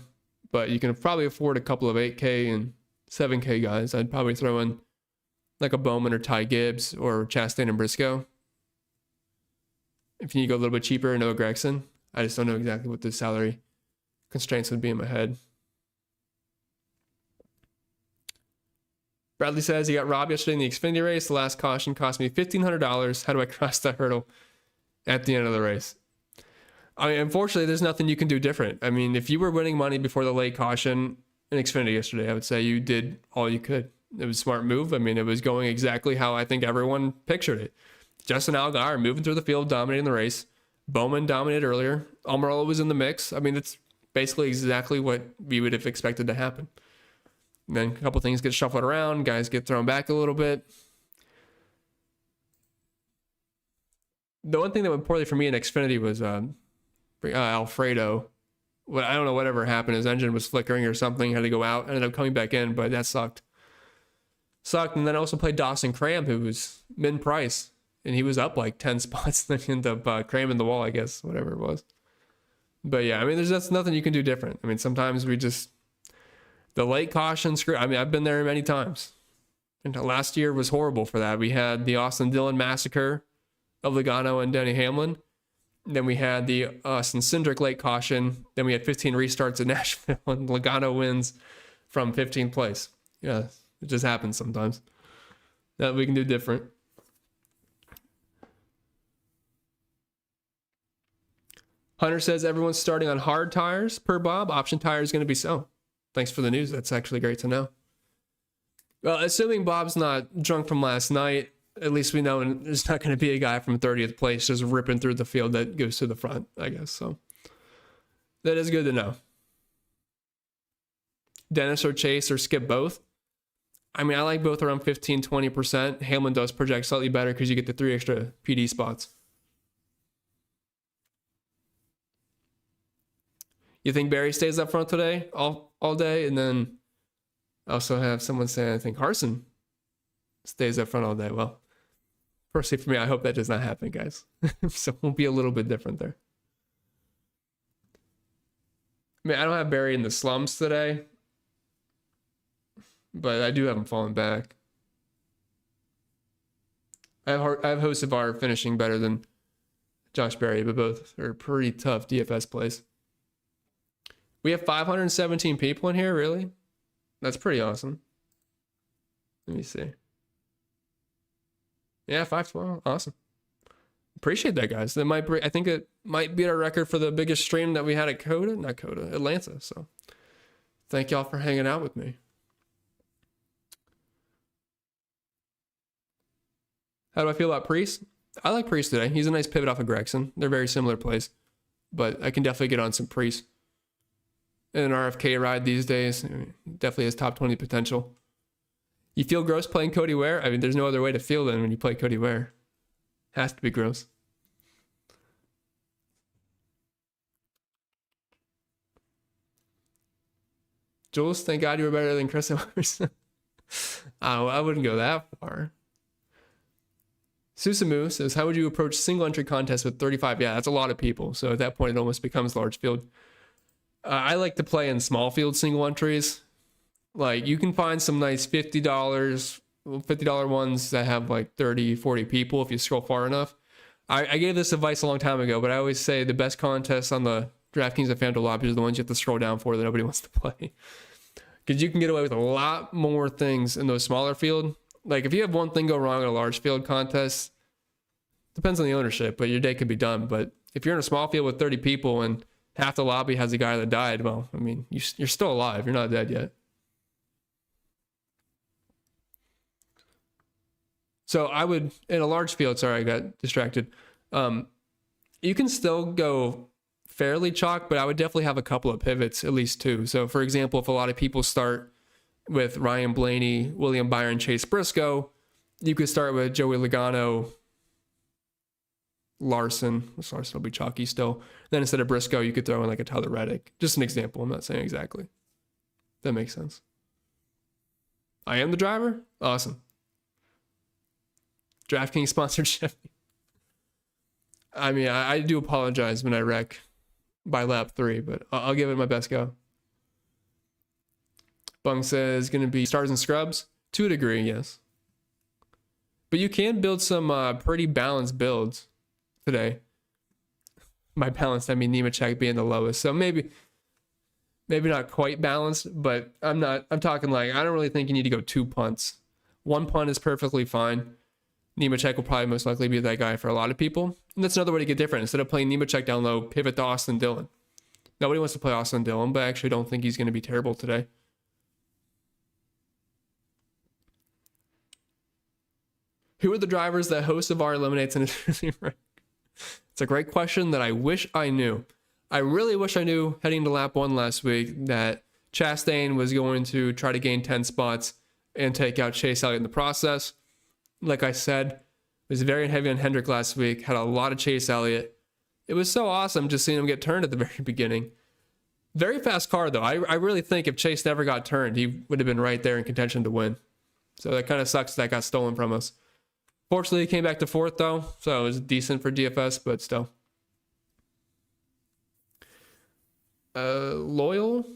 But you can probably afford a couple of 8K and 7K guys. I'd probably throw in like a Bowman or Ty Gibbs or Chastain and Briscoe. If you need to go a little bit cheaper, Noah Gragson. I just don't know exactly what the salary constraints would be in my head. Bradley says he got robbed yesterday in the Xfinity race. The last caution cost me $1,500. How do I cross that hurdle at the end of the race? I mean, unfortunately, there's nothing you can do different. I mean, if you were winning money before the late caution in Xfinity yesterday, I would say you did all you could. It was a smart move. I mean, it was going exactly how I think everyone pictured it. Justin Allgaier moving through the field, dominating the race. Bowman dominated earlier. Almirola was in the mix. I mean, it's basically exactly what we would have expected to happen. And then a couple things get shuffled around. Guys get thrown back a little bit. The one thing that went poorly for me in Xfinity was Alfredo. I don't know whatever happened. His engine was flickering or something. Had to go out. Ended up coming back in, but that sucked. And then I also played Dawson Cram, who was min-price. And he was up like 10 spots. Then he ended up cramming the wall, I guess, whatever it was. But yeah, I mean, there's just nothing you can do different. I mean, sometimes the late caution screw. I mean, I've been there many times. And last year was horrible for that. We had the Austin Dillon massacre of Logano and Denny Hamlin. Then we had the Austin Cindric late caution. Then we had 15 restarts in Nashville, and Logano wins from 15th place. Yeah, it just happens sometimes. That we can do different. Hunter says everyone's starting on hard tires per Bob. Option tire is going to be so. thanks for the news. That's actually great to know. Well, assuming Bob's not drunk from last night, at least we know there's not going to be a guy from 30th place just ripping through the field that goes to the front, I guess. So that is good to know. Dennis or Chase or skip both. I mean, I like both around 15, 20%. Hamlin does project slightly better because you get the 3 extra PD spots. You think Barry stays up front today all day? And then I also have someone saying, I think Larson stays up front all day. Well, personally for me, I hope that does not happen, guys. So we'll be a little bit different there. I mean, I don't have Barry in the slums today, but I do have him falling back. I have Hocevar finishing better than Josh Berry, but both are pretty tough DFS plays. We have 517 people in here, really? That's pretty awesome. Let me see. Yeah, 512, awesome. Appreciate that, guys. That might be, I think it might beat our record for the biggest stream that we had at Atlanta. So thank y'all for hanging out with me. How do I feel about Priest? I like Priest today. He's a nice pivot off of Gragson. They're very similar plays, but I can definitely get on some Priest. An RFK ride these days, definitely has top 20 potential. You feel gross playing Cody Ware? I mean, there's no other way to feel than when you play Cody Ware. Has to be gross. Jules, thank God you were better than Chris Emerson. I wouldn't go that far. Susamu says, how would you approach single entry contests with 35? Yeah, that's a lot of people. So at that point, it almost becomes large field. I like to play in small field single entries. Like, you can find some nice $50 ones that have like 30, 40 people if you scroll far enough. I gave this advice a long time ago, but I always say the best contests on the DraftKings and FanDuel lobbies are the ones you have to scroll down for that nobody wants to play. Because you can get away with a lot more things in those smaller field. Like, if you have one thing go wrong in a large field contest, depends on the ownership, but your day could be done. But if you're in a small field with 30 people and half the lobby has a guy that died, well, I mean, you're still alive. You're not dead yet. So I would, in a large field, sorry, I got distracted. You can still go fairly chalk, but I would definitely have a couple of pivots, at least 2. So for example, if a lot of people start with Ryan Blaney, William Byron, Chase Briscoe, you could start with Joey Logano, Larson. Larson will be chalky still. Then instead of Briscoe, you could throw in like a Tyler Reddick. Just an example. I'm not saying exactly. That makes sense. I am the driver? Awesome. DraftKings sponsored Chevy. I mean, I do apologize when I wreck by lap 3, but I'll give it my best go. Bung says going to be stars and scrubs. To a degree, yes. But you can build some pretty balanced builds today. By balanced, I mean Nemechek being the lowest. So maybe not quite balanced, but I'm talking like, I don't really think you need to go 2 punts. 1 punt is perfectly fine. Nemechek will probably most likely be that guy for a lot of people. And that's another way to get different. Instead of playing Nemechek down low, pivot to Austin Dillon. Nobody wants to play Austin Dillon, but I actually don't think he's going to be terrible today. Who are the drivers that Hocevar eliminates in his rank? It's a great question that I wish I knew. I really wish I knew heading to lap 1 last week that Chastain was going to try to gain 10 spots and take out Chase Elliott in the process. Like I said, was very heavy on Hendrick last week, had a lot of Chase Elliott. It was so awesome just seeing him get turned at the very beginning. Very fast car, though. I really think if Chase never got turned, he would have been right there in contention to win. So that kind of sucks that got stolen from us. Fortunately, he came back to 4th, though, so it was decent for DFS, but still. Loyal?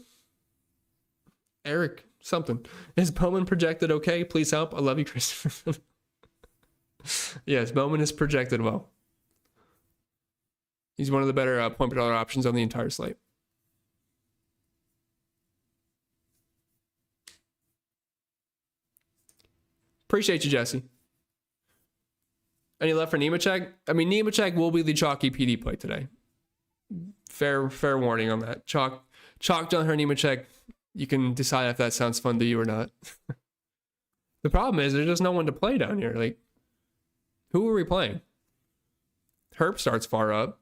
Eric, something. Is Bowman projected okay? Please help. I love you, Christopher. Yes, Bowman is projected well. He's one of the better point per dollar options on the entire slate. Appreciate you, Jesse. Any left for Nemechek? I mean, Nemechek will be the chalky PD play today. Fair warning on that. Chalk John Nemechek You can decide if that sounds fun to you or not. The problem is there's just no one to play down here. Like, who are we playing? Herb starts far up.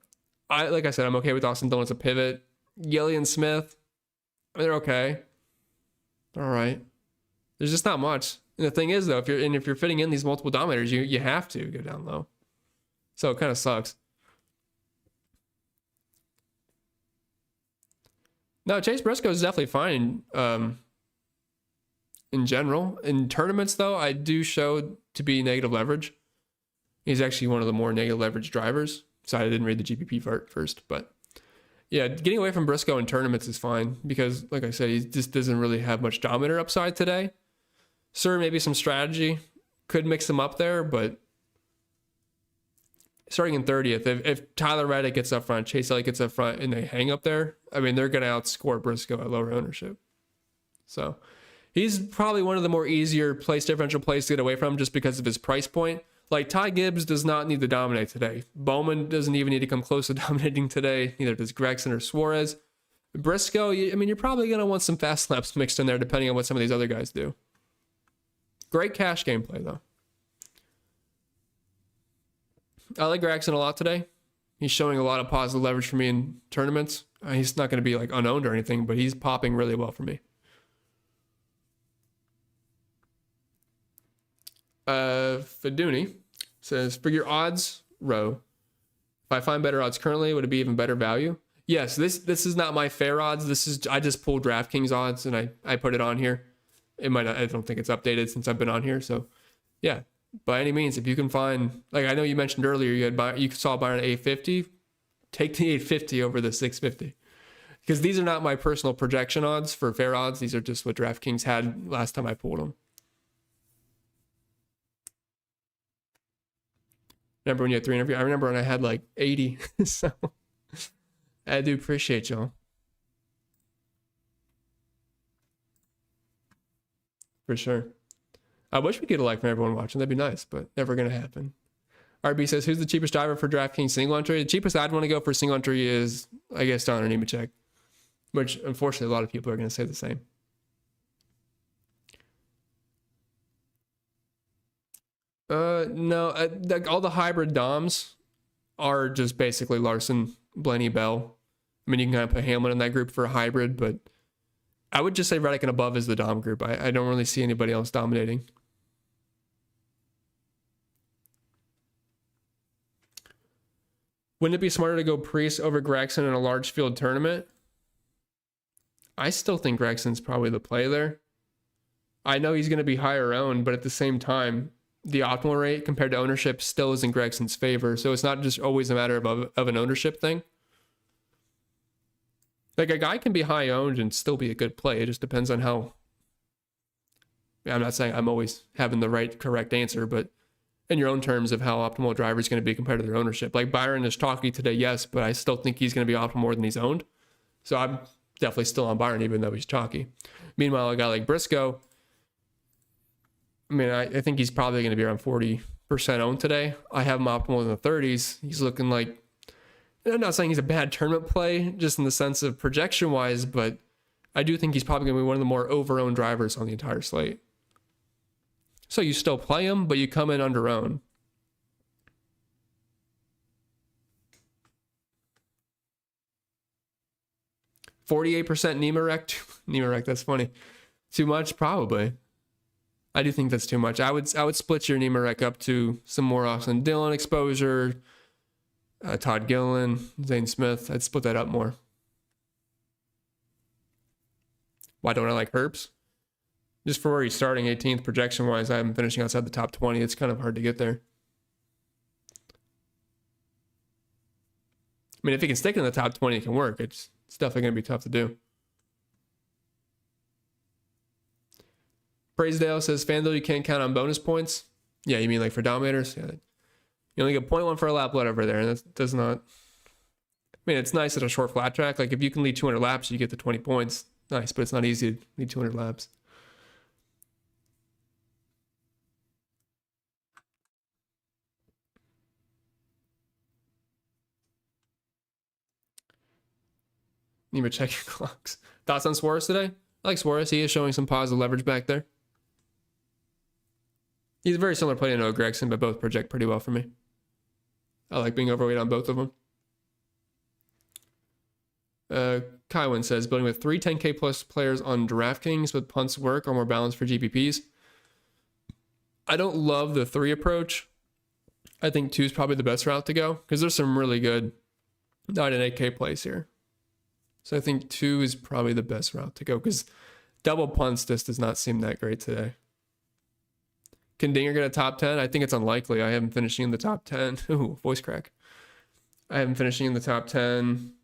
Like I said, I'm okay with Austin Dillon as a pivot. Gilly and Smith, they're okay. All right. There's just not much. And the thing is, though, if you're fitting in these multiple dominators, you have to go down low. So it kind of sucks. No, Chase Briscoe is definitely fine in general. In tournaments, though, I do show to be negative leverage. He's actually one of the more negative leverage drivers. So I didn't read the GPP first, but yeah, getting away from Briscoe in tournaments is fine because, like I said, he just doesn't really have much Dominator upside today. Sure, maybe some strategy could mix him up there, but starting in 30th, if Tyler Reddick gets up front, Chase Elliott gets up front, and they hang up there, I mean, they're going to outscore Briscoe at lower ownership. So he's probably one of the more easier place differential plays to get away from just because of his price point. Like, Ty Gibbs does not need to dominate today. Bowman doesn't even need to come close to dominating today. Neither does Gragson or Suarez. Briscoe, I mean, you're probably going to want some fast laps mixed in there depending on what some of these other guys do. Great cash gameplay, though. I like Gragson a lot today. He's showing a lot of positive leverage for me in tournaments. He's not going to be, like, unowned or anything, but he's popping really well for me. Feduni says, for your odds row, if I find better odds currently, would it be even better value? Yes, this is not my fair odds. I just pulled DraftKings odds and I put it on here. It might not, I don't think it's updated since I've been on here. So yeah, by any means, if you can find, like I know you mentioned earlier, you saw Byron at 850, take the 850 over the 650. Because these are not my personal projection odds for fair odds. These are just what DraftKings had last time I pulled them. Remember when you had 300? I remember when I had like 80. So I do appreciate y'all. For sure. I wish we could get a like from everyone watching. That'd be nice, but never going to happen. RB says, who's the cheapest driver for DraftKings single entry? The cheapest I'd want to go for single entry is, I guess, Donner Nemechek, which unfortunately a lot of people are going to say the same. No, all the hybrid DOMs are just basically Larson, Blaney, Bell. I mean, you can kind of put Hamlin in that group for a hybrid, but I would just say Reddick and above is the Dom group. I don't really see anybody else dominating. Wouldn't it be smarter to go Priest over Gragson in a large field tournament? I still think Gragson's probably the play there. I know he's going to be higher owned, but at the same time, the optimal rate compared to ownership still is in Gregson's favor. So it's not just always a matter of an ownership thing. Like, a guy can be high owned and still be a good play. It just depends on how. I'm not saying I'm always having the correct answer, but in your own terms of how optimal a driver is going to be compared to their ownership. Like, Byron is chalky today, yes, but I still think he's going to be optimal more than he's owned. So I'm definitely still on Byron, even though he's chalky. Meanwhile, a guy like Briscoe, I mean, I think he's probably going to be around 40% owned today. I have him optimal in the 30s. He's looking like, I'm not saying he's a bad tournament play, just in the sense of projection-wise, but I do think he's probably going to be one of the more over-owned drivers on the entire slate. So you still play him, but you come in under-owned. $48% Nemechek, that's funny. Too much? Probably. I do think that's too much. I would split your Nemechek up to some more Austin Dillon exposure, Todd Gillen, Zane Smith. I'd split that up more. Why don't I like Herbst? Just for where he's starting 18th projection-wise, I'm finishing outside the top 20. It's kind of hard to get there. I mean, if he can stick in the top 20, it can work. It's definitely going to be tough to do. Praisedale says, FanDuel, you can't count on bonus points. Yeah, you mean like for Dominators? Yeah. You only get 0.1 for a lap lead over there, and that does not. I mean, it's nice at a short flat track. Like, if you can lead 200 laps, you get the 20 points. Nice, but it's not easy to lead 200 laps. Need to check your clocks. Thoughts on Suarez today? I like Suarez. He is showing some positive leverage back there. He's a very similar play to Noah Gragson, but both project pretty well for me. I like being overweight on both of them. Kywin says, building with 3 10K plus players on DraftKings with punts work or more balance for GPPs. I don't love the 3 approach. I think 2 is probably the best route to go because there's some really good 9 and 8K plays here. So I think 2 is probably the best route to go because double punts just does not seem that great today. Can Dinger get a top 10? I think it's unlikely. I have him finishing in the top 10. Ooh, voice crack. I have him finishing in the top 10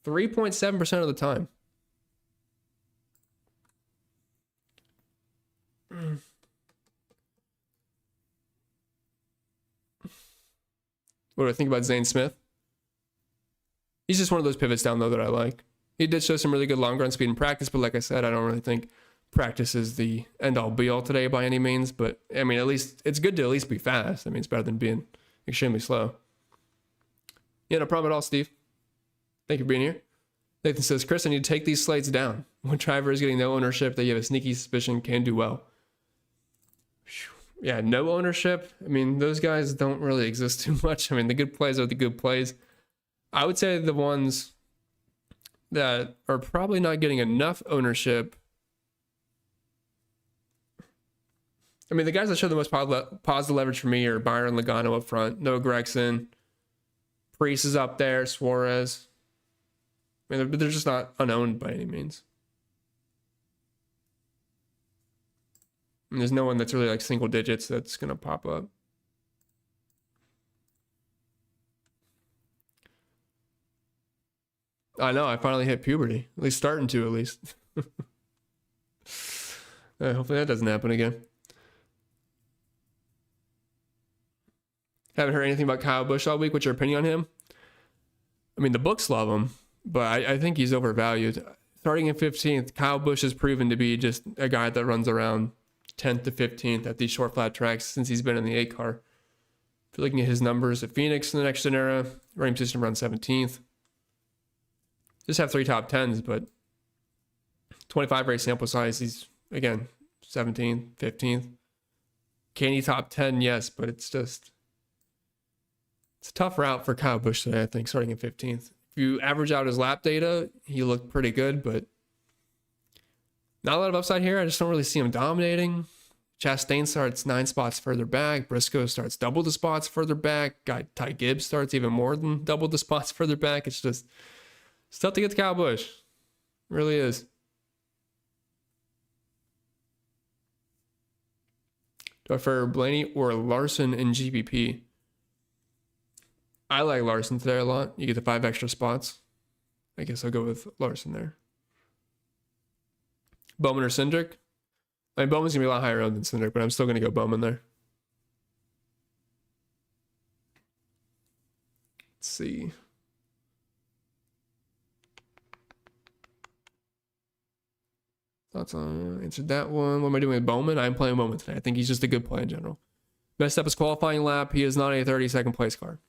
3.7% of the time. What do I think about Zane Smith? He's just one of those pivots down low that I like. He did show some really good long run speed in practice, but like I said, I don't really think practice is the end all be all today by any means. But I mean, at least it's good to at least be fast. I mean, it's better than being extremely slow. Yeah, no problem at all, Steve. Thank you for being here. Nathan says, Chris, I need to take these slates down. One driver is getting no ownership that you have a sneaky suspicion can do well. Yeah, no ownership. I mean, those guys don't really exist too much. I mean, the good plays are the good plays. I would say the ones that are probably not getting enough ownership. I mean, the guys that show the most positive leverage for me are Byron, Logano up front, Noah Gragson, Priest is up there, Suarez. I mean, they're just not unowned by any means. And there's no one that's really like single digits that's going to pop up. I know, I finally hit puberty. At least starting to, at least. Hopefully that doesn't happen again. Haven't heard anything about Kyle Busch all week. What's your opinion on him? I mean, the books love him, but I think he's overvalued. Starting in 15th, Kyle Busch has proven to be just a guy that runs around 10th to 15th at these short flat tracks since he's been in the 8 car. If you're looking at his numbers at Phoenix in the next gen era, running position around 17th. Just have 3 top 10s, but 25 race sample size, he's, again, 17th, 15th. Can he top 10? Yes, but it's a tough route for Kyle Busch today, I think, starting in 15th. If you average out his lap data, he looked pretty good, but not a lot of upside here. I just don't really see him dominating. Chastain starts 9 spots further back. Briscoe starts double the spots further back. Ty Gibbs starts even more than double the spots further back. It's tough to get to Kyle Busch. It really is. Do I prefer Blaney or Larson in GPP? I like Larson today a lot. You get the 5 extra spots. I guess I'll go with Larson there. Bowman or Cindric? I mean, Bowman's going to be a lot higher owned than Cindric, but I'm still going to go Bowman there. Let's see. Thoughts on answered that one. What am I doing with Bowman? I'm playing Bowman today. I think he's just a good play in general. Best up his qualifying lap. He is not a 32nd place car.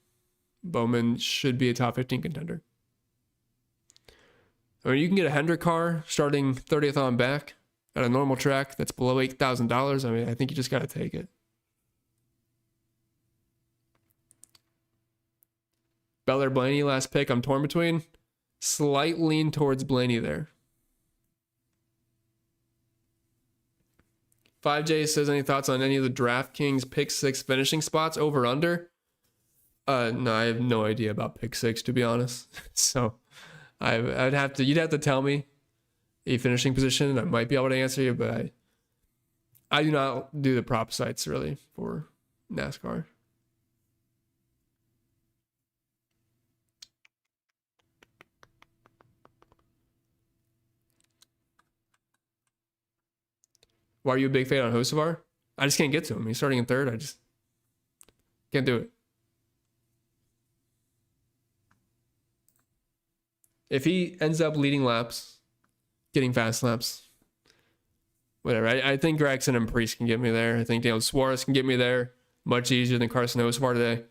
Bowman should be a top 15 contender. I mean, you can get a Hendrick car starting 30th on back at a normal track that's below $8,000. I mean, I think you just got to take it. Belair Blaney, last pick. I'm torn between. Slight lean towards Blaney there. 5J says, any thoughts on any of the DraftKings pick 6 finishing spots over under? No, I have no idea about pick 6, to be honest. So you'd have to tell me a finishing position and I might be able to answer you, but I do not do the prop sites really for NASCAR. Why are you a big fan on Hocevar? I just can't get to him. He's starting in 3rd. I just can't do it. If he ends up leading laps, getting fast laps, whatever. I think Gragson and Priest can get me there. I think Daniel Suarez can get me there. Much easier than Carson Hocevar today.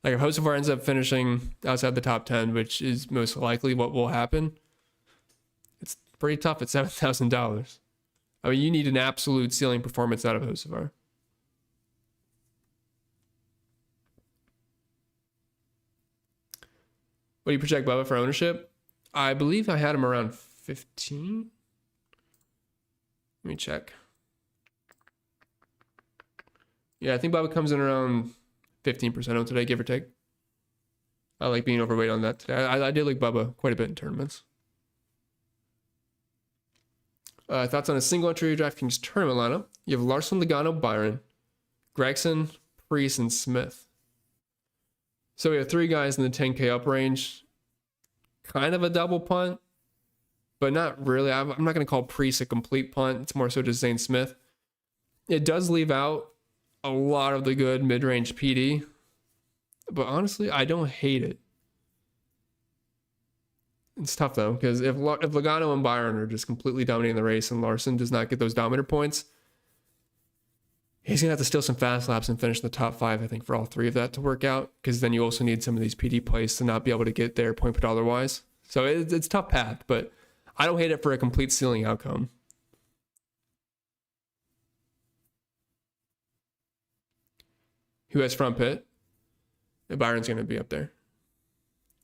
Like if Hocevar ends up finishing outside the top 10, which is most likely what will happen, pretty tough at $7,000. I mean, you need an absolute ceiling performance out of Hocevar. What do you project Bubba for ownership? I believe I had him around 15. Let me check. Yeah, I think Bubba comes in around 15% on today, give or take. I like being overweight on that today. I did like Bubba quite a bit in tournaments. Thoughts on a single entry DraftKings tournament lineup? You have Larson, Logano, Byron, Gragson, Priest, and Smith. So we have 3 guys in the 10K up range. Kind of a double punt, but not really. I'm not going to call Priest a complete punt. It's more so just Zane Smith. It does leave out a lot of the good mid-range PD, but honestly, I don't hate it. It's tough though, because if Logano and Byron are just completely dominating the race and Larson does not get those Dominator points, he's going to have to steal some fast laps and finish in the top 5, I think, for all 3 of that to work out, because then you also need some of these PD plays to not be able to get there point per dollar wise. So it's a tough path, but I don't hate it for a complete ceiling outcome. Who has front pit? Byron's going to be up there.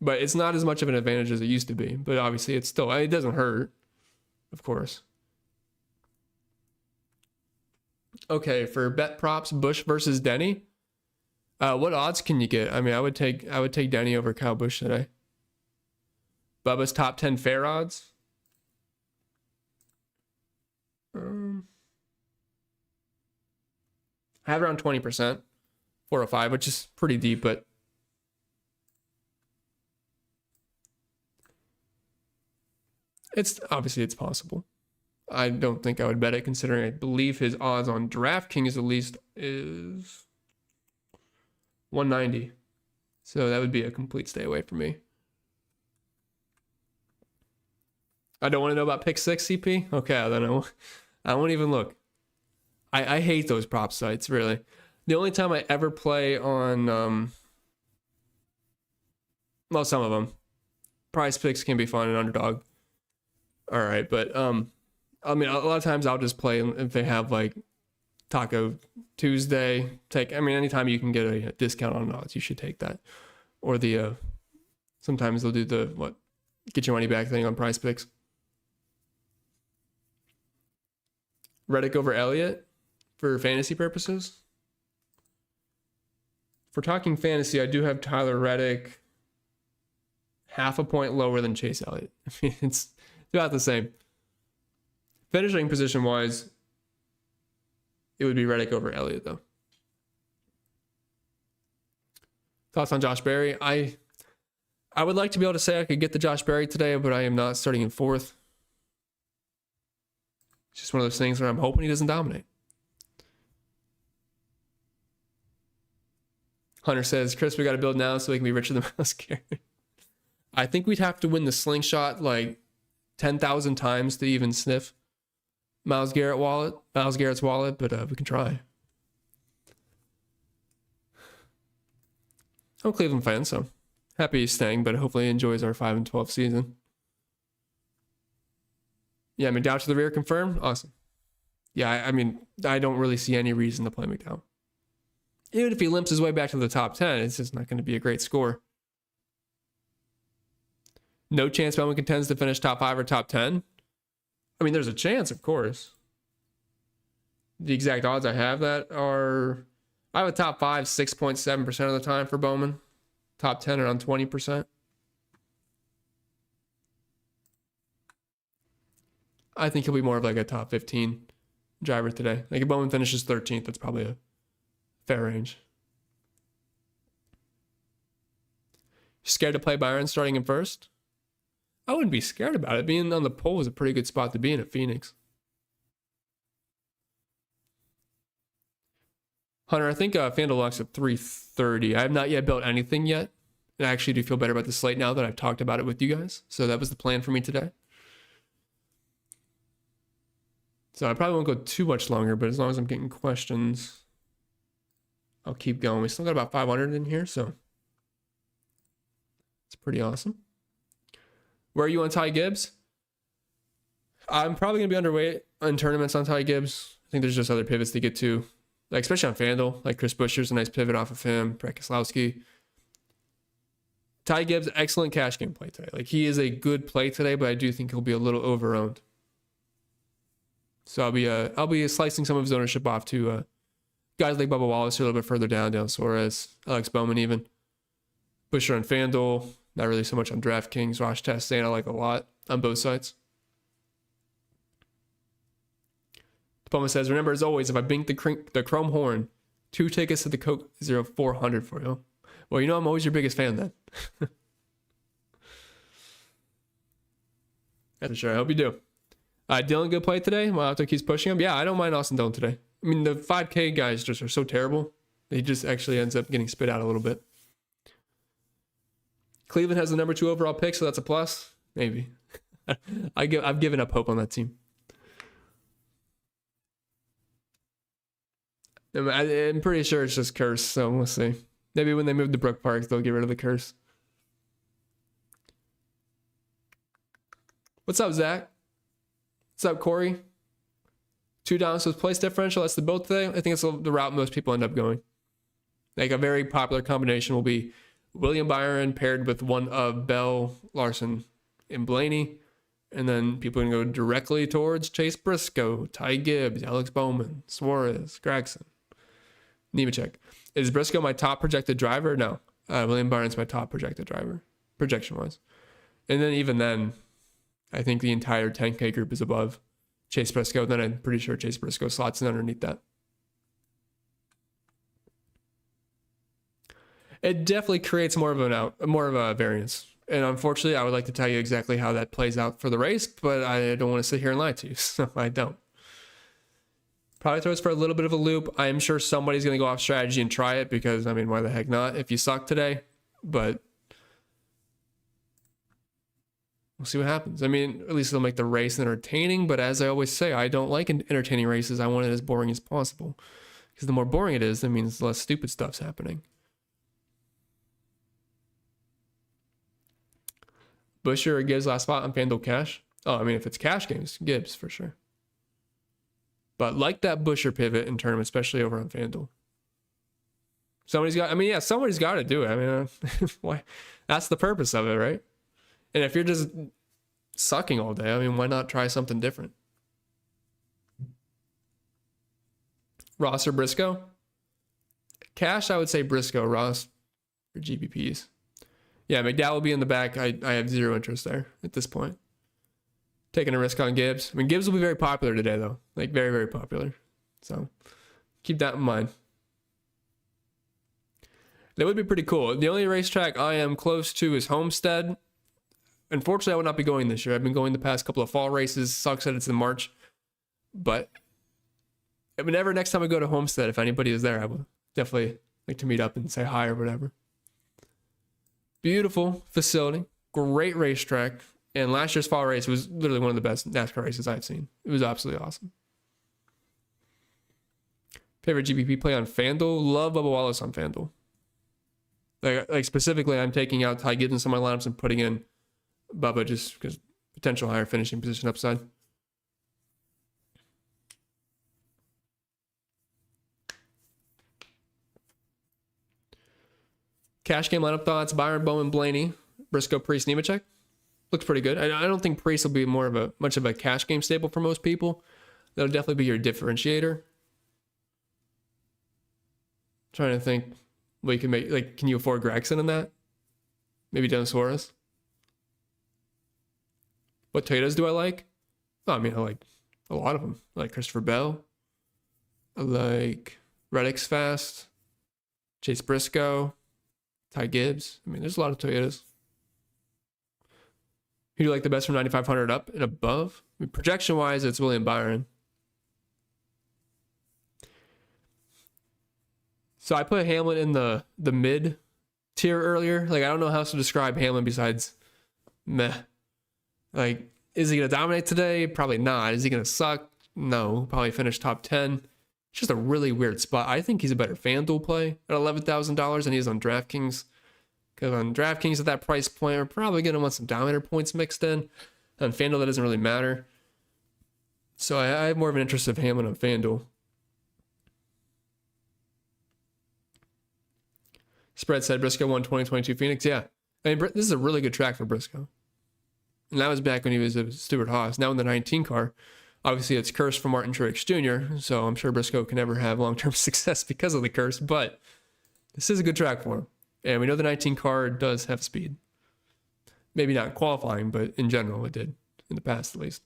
But it's not as much of an advantage as it used to be. But obviously, it's still, it doesn't hurt, of course. Okay, for bet props, Busch versus Denny. What odds can you get? I mean, I would take Denny over Kyle Busch today. Bubba's top 10 fair odds. I have around 20%, 405, which is pretty deep, but it's possible. I don't think I would bet it, considering I believe his odds on DraftKings at least is 190. So that would be a complete stay away from me. I don't want to know about pick 6 CP. Okay, I won't even look. I hate those prop sites, really. The only time I ever play on, well, some of them. Prize picks can be fun and underdog. All right, but I mean, a lot of times I'll just play if they have like Taco Tuesday. Anytime you can get a discount on odds, you should take that. Or the sometimes they'll do the get your money back thing on Prize Picks. Reddick over Elliott for fantasy purposes. If we're talking fantasy, I do have Tyler Reddick half a point lower than Chase Elliott. I mean, it's about the same. Finishing position wise, it would be Reddick over Elliott though. Thoughts on Josh Berry? I would like to be able to say I could get the Josh Berry today, but I am not starting in 4th. It's just one of those things where I'm hoping he doesn't dominate. Hunter says, Chris, we got to build now so we can be richer than Myles Garrett. I think we'd have to win the slingshot like 10,000 times to even sniff Myles Garrett's wallet, but we can try. I'm a Cleveland fan, so happy he's staying, but hopefully he enjoys our 5-12 season. Yeah, McDowell to the rear confirmed. Awesome. Yeah, I mean, I don't really see any reason to play McDowell. Even if he limps his way back to the top 10, it's just not going to be a great score. No chance Bowman contends to finish top 5 or top 10. I mean, there's a chance, of course. The exact odds I have that are, I have a top 5 6.7% of the time for Bowman. Top 10 around 20%. I think he'll be more of like a top 15 driver today. Like if Bowman finishes 13th, that's probably a fair range. Scared to play Byron starting in 1st? I wouldn't be scared about it. Being on the pole is a pretty good spot to be in at Phoenix. Hunter, I think FanDuel locks at 330. I have not yet built anything yet. And I actually do feel better about the slate now that I've talked about it with you guys. So that was the plan for me today. So I probably won't go too much longer, but as long as I'm getting questions, I'll keep going. We still got about 500 in here, so it's pretty awesome. Where are you on Ty Gibbs? I'm probably going to be underweight in tournaments on Ty Gibbs. I think there's just other pivots to get to, like especially on FanDuel. Like Chris Buscher's a nice pivot off of him. Brett Keselowski. Ty Gibbs, excellent cash game play today. Like he is a good play today, but I do think he'll be a little overowned. So I'll be slicing some of his ownership off to guys like Bubba Wallace a little bit further down Suarez, Alex Bowman even. Buscher on FanDuel, not really so much on DraftKings. Ross Chastain I like a lot on both sides. Bowman says, remember as always, if I blink the chrome horn, 2 tickets to the Coke 0400 for you. Well, you know I'm always your biggest fan then. That's for sure. I hope you do. Dylan, good play today. Well, after keeps pushing him. Yeah, I don't mind Austin Dillon today. I mean, the 5K guys just are so terrible. He just actually ends up getting spit out a little bit. Cleveland has the number 2 overall pick, so that's a plus. Maybe. I've given up hope on that team. I'm pretty sure it's just curse, so we'll see. Maybe when they move to Brook Park, they'll get rid of the curse. What's up, Zach? What's up, Corey? 2 down, so place differential. That's the boat today. I think it's the route most people end up going. Like a very popular combination will be William Byron paired with one of Bell, Larson, and Blaney. And then people are going to go directly towards Chase Briscoe, Ty Gibbs, Alex Bowman, Suarez, Gragson, Nemechek. Is Briscoe my top projected driver? No. William Byron's my top projected driver, projection-wise. And then even then, I think the entire 10K group is above Chase Briscoe. Then I'm pretty sure Chase Briscoe slots in underneath that. It definitely creates more of a variance. And unfortunately, I would like to tell you exactly how that plays out for the race, but I don't want to sit here and lie to you, so I don't. Probably throws for a little bit of a loop. I am sure somebody's going to go off strategy and try it because, I mean, why the heck not if you suck today? But we'll see what happens. I mean, at least it'll make the race entertaining, but as I always say, I don't like entertaining races. I want it as boring as possible because the more boring it is, that means less stupid stuff's happening. Buscher or Gibbs last spot on FanDuel cash? Oh, I mean, if it's cash games, Gibbs for sure. But like that Buscher pivot in tournament, especially over on FanDuel. Somebody's got to do it. I mean, why? That's the purpose of it, right? And if you're just sucking all day, I mean, why not try something different? Ross or Briscoe? Cash, I would say Briscoe. Ross for GPPs. Yeah, McDowell will be in the back. I have zero interest there at this point. Taking a risk on Gibbs. I mean, Gibbs will be very popular today, though. Like, very, very popular. So, keep that in mind. That would be pretty cool. The only racetrack I am close to is Homestead. Unfortunately, I will not be going this year. I've been going the past couple of fall races. Sucks that it's in March. But, whenever next time I go to Homestead, if anybody is there, I would definitely like to meet up and say hi or whatever. Beautiful facility, great racetrack, and last year's fall race was literally one of the best NASCAR races I've seen. It was absolutely awesome. Favorite GPP play on FanDuel? Love Bubba Wallace on FanDuel. Like specifically, I'm taking out Ty Gibbs in some of my lineups and putting in Bubba just because potential higher finishing position upside. Cash game lineup thoughts: Byron, Bowman, Blaney, Briscoe, Priest, Nemechek. Looks pretty good. I don't think Priest will be much of a cash game staple for most people. That'll definitely be your differentiator. Trying to think what you can make. Like, can you afford Gragson in that? Maybe Dylan Suarez. What Toyotas do I like? Oh, I mean, I like a lot of them. I like Christopher Bell. I like Reddick's fast. Chase Briscoe. Ty Gibbs. I mean, there's a lot of Toyotas. Who do you like the best from 9,500 up and above? I mean, projection-wise, it's William Byron. So I put Hamlin in the mid tier earlier. Like, I don't know how else to describe Hamlin besides meh. Like, is he going to dominate today? Probably not. Is he going to suck? No. Probably finish top 10. It's just a really weird spot. I think he's a better FanDuel play at $11,000 than he is on DraftKings. Because on DraftKings at that price point, we're probably going to want some Dominator points mixed in. On FanDuel, that doesn't really matter. So I have more of an interest of Hamlin on FanDuel. Spread said Briscoe won 2022 Phoenix. Yeah. I mean, this is a really good track for Briscoe. And that was back when he was a Stewart Haas. Now in the 19 car, obviously it's cursed for Martin Truex Jr., so I'm sure Briscoe can never have long-term success because of the curse, but this is a good track for him. And we know the 19 car does have speed. Maybe not qualifying, but in general it did, in the past at least.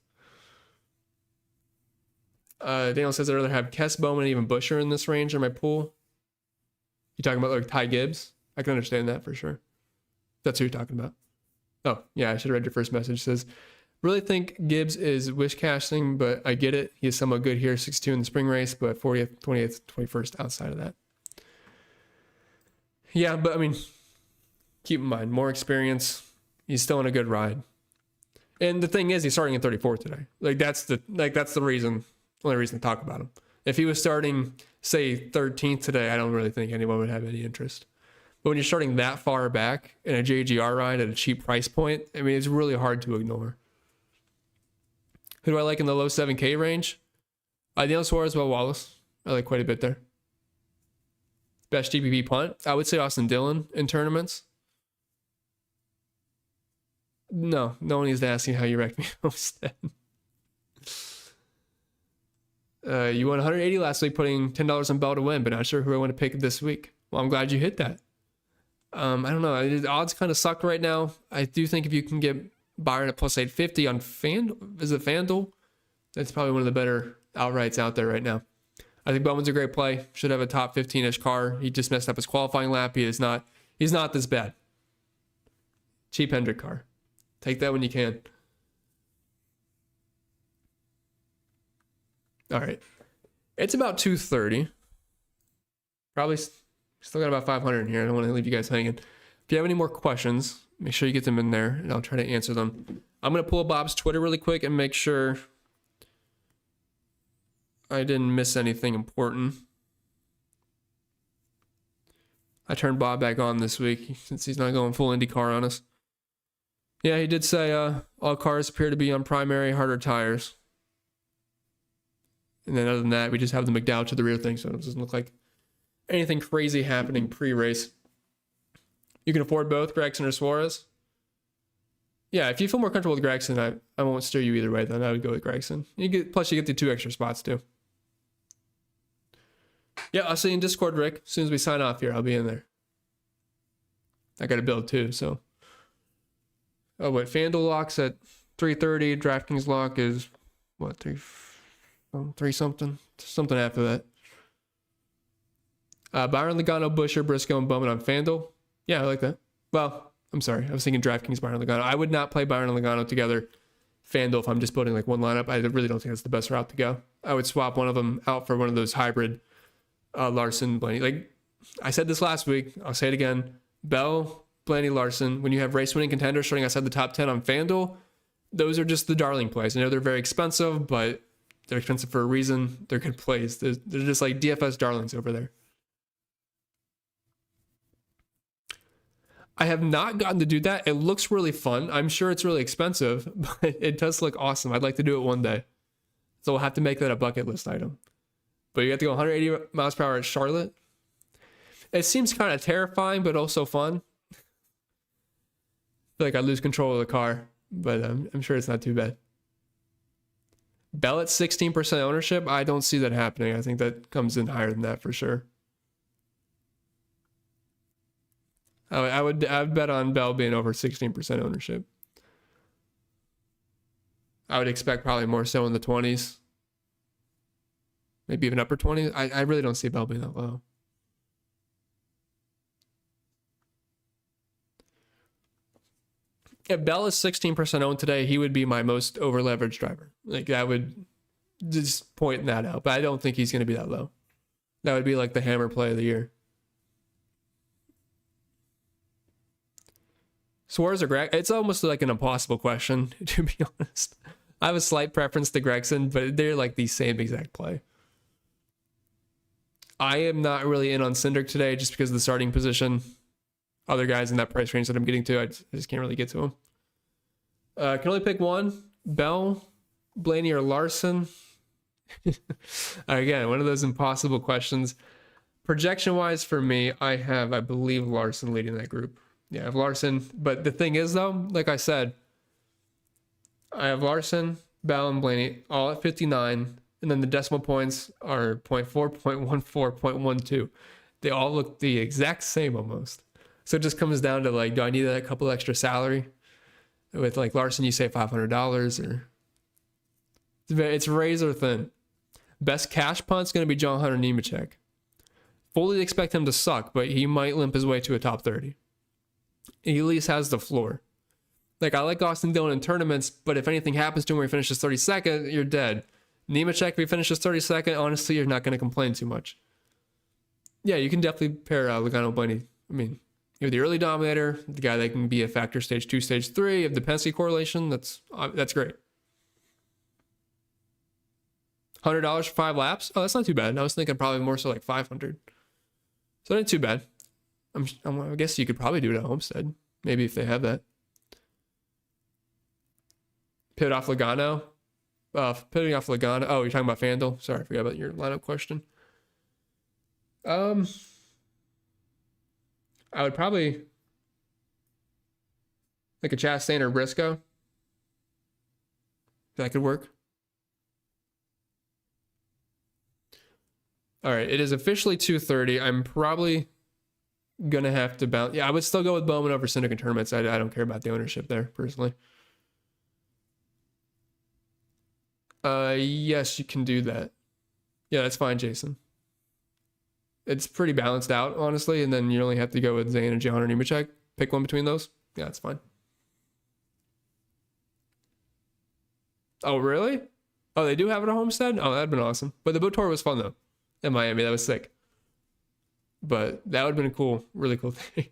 Daniel says I'd rather have Kess, Bowman, and even Buscher in this range in my pool. You talking about like Ty Gibbs? I can understand that for sure. That's who you're talking about. Oh, yeah, I should have read your first message. It says, really think Gibbs is wish casting, but I get it. He is somewhat good here, 62 in the spring race, but 40th, 28th, 21st outside of that. Yeah, but I mean, keep in mind, more experience. He's still in a good ride. And the thing is, he's starting at 34 today. That's the only reason to talk about him. If he was starting, say, 13th today, I don't really think anyone would have any interest. But when you're starting that far back in a JGR ride at a cheap price point, I mean, it's really hard to ignore. Who do I like in the low 7K range? Daniel Suarez, Will Wallace. I like quite a bit there. Best GPP punt? I would say Austin Dillon in tournaments. No one is asking how you rank me most then. You won 180 last week, putting $10 on Bell to win, but not sure who I want to pick this week. Well, I'm glad you hit that. I don't know. The odds kind of suck right now. I do think if you can get Byron at plus 850 on FanDuel, that's probably one of the better outrights out there right now. I think Bowman's a great play. Should have a top 15-ish car. He just messed up his qualifying lap. He's not this bad. Cheap Hendrick car. Take that when you can. All right. It's about 2:30. Probably still got about 500 in here. I don't want to leave you guys hanging. If you have any more questions, make sure you get them in there, and I'll try to answer them. I'm going to pull Bob's Twitter really quick and make sure I didn't miss anything important. I turned Bob back on this week since he's not going full IndyCar on us. Yeah, he did say all cars appear to be on primary harder tires. And then other than that, we just have the McDowell to the rear thing, so it doesn't look like anything crazy happening pre-race. You can afford both Gragson or Suarez. Yeah, if you feel more comfortable with Gragson, I won't steer you either way. Then I would go with Gragson. Plus, you get the 2 extra spots too. Yeah, I'll see you in Discord, Rick. As soon as we sign off here, I'll be in there. I got to build too, so. Oh, what? FanDuel locks at 3:30. DraftKings lock is what? 3 something after that. Byron, Logano, Buscher, Briscoe, and Bowman on FanDuel. Yeah, I like that. Well, I'm sorry. I was thinking DraftKings, Byron, Logano. I would not play Byron and Logano together. FanDuel, if I'm just building like one lineup, I really don't think that's the best route to go. I would swap one of them out for one of those hybrid Larson, Blaney. Like I said this last week, I'll say it again. Bell, Blaney, Larson. When you have race-winning contenders starting outside the top 10 on FanDuel, those are just the darling plays. I know they're very expensive, but they're expensive for a reason. They're good plays. They're just like DFS darlings over there. I have not gotten to do that. It looks really fun. I'm sure it's really expensive, but it does look awesome. I'd like to do it one day. So we'll have to make that a bucket list item. But you have to go 180 miles per hour at Charlotte. It seems kind of terrifying, but also fun. I feel like I lose control of the car, but I'm sure it's not too bad. Bell at 16% ownership. I don't see that happening. I think that comes in higher than that for sure. I would bet on Bell being over 16% ownership. I would expect probably more so in the 20s. Maybe even upper 20s. I really don't see Bell being that low. If Bell is 16% owned today, he would be my most over-leveraged driver. Like, I would just point that out. But I don't think he's going to be that low. That would be like the hammer play of the year. Suarez or Greg? It's almost like an impossible question, to be honest. I have a slight preference to Gragson, but they're like the same exact play. I am not really in on Cindric today just because of the starting position. Other guys in that price range that I'm getting to, I just can't really get to them. Can only pick one. Bell Blaney or Larson? Again, one of those impossible questions. Projection wise for me, I believe Larson leading that group. Yeah, I have Larson. But the thing is, though, like I said, I have Larson, Bell, and Blaney all at 59. And then the decimal points are 0.4, 0.14, 0.12. They all look the exact same almost. So it just comes down to like, do I need a couple extra salary? With like Larson, you say $500 or it's razor thin. Best cash punt's going to be John Hunter Nemechek. Fully expect him to suck, but he might limp his way to a top 30. He at least has the floor. Like, I like Austin Dillon in tournaments, but if anything happens to him where he finishes 32nd, you're dead. Nemechek, if he finishes 32nd, honestly, you're not going to complain too much. Yeah, you can definitely pair Logano Blaney. I mean, you have the early Dominator, the guy that can be a factor stage 2, stage 3, you have the Penske correlation. That's great. $100 for 5 laps? Oh, that's not too bad. I was thinking probably more so like 500. So not too bad. I guess you could probably do it at Homestead. Maybe if they have that. Pivot off Logano. Pivoting off Logano. Oh, you're talking about FanDuel? Sorry, I forgot about your lineup question. I would probably like a Chastain or Briscoe. That could work. All right, it is officially 2:30. I'm probably gonna have to bounce. Yeah, I would still go with Bowman over Syndicate tournaments. I don't care about the ownership there personally. Yes, you can do that. Yeah, that's fine, Jason. It's pretty balanced out, honestly, and then you only have to go with Zane and John or Nemechek. Pick one between those. Yeah, that's fine. Oh, really? Oh, they do have it at Homestead? Oh, that'd been awesome. But the boat tour was fun, though. In Miami, that was sick. But that would have been a cool, really cool thing.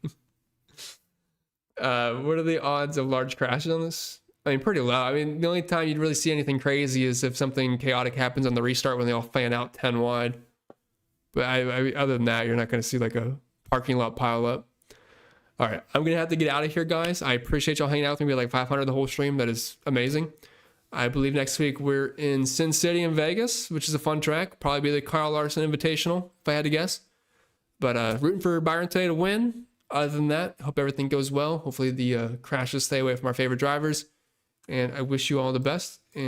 What are the odds of large crashes on this? I mean, pretty low. I mean, the only time you'd really see anything crazy is if something chaotic happens on the restart when they all fan out 10 wide. But other than that, you're not going to see like a parking lot pile up. All right, I'm going to have to get out of here, guys. I appreciate y'all hanging out with me. We had like 500 the whole stream. That is amazing. I believe next week we're in Sin City in Vegas, which is a fun track. Probably be the Kyle Larson Invitational, if I had to guess. But rooting for Byron today to win. Other than that, hope everything goes well. Hopefully the crashes stay away from our favorite drivers. And I wish you all the best. And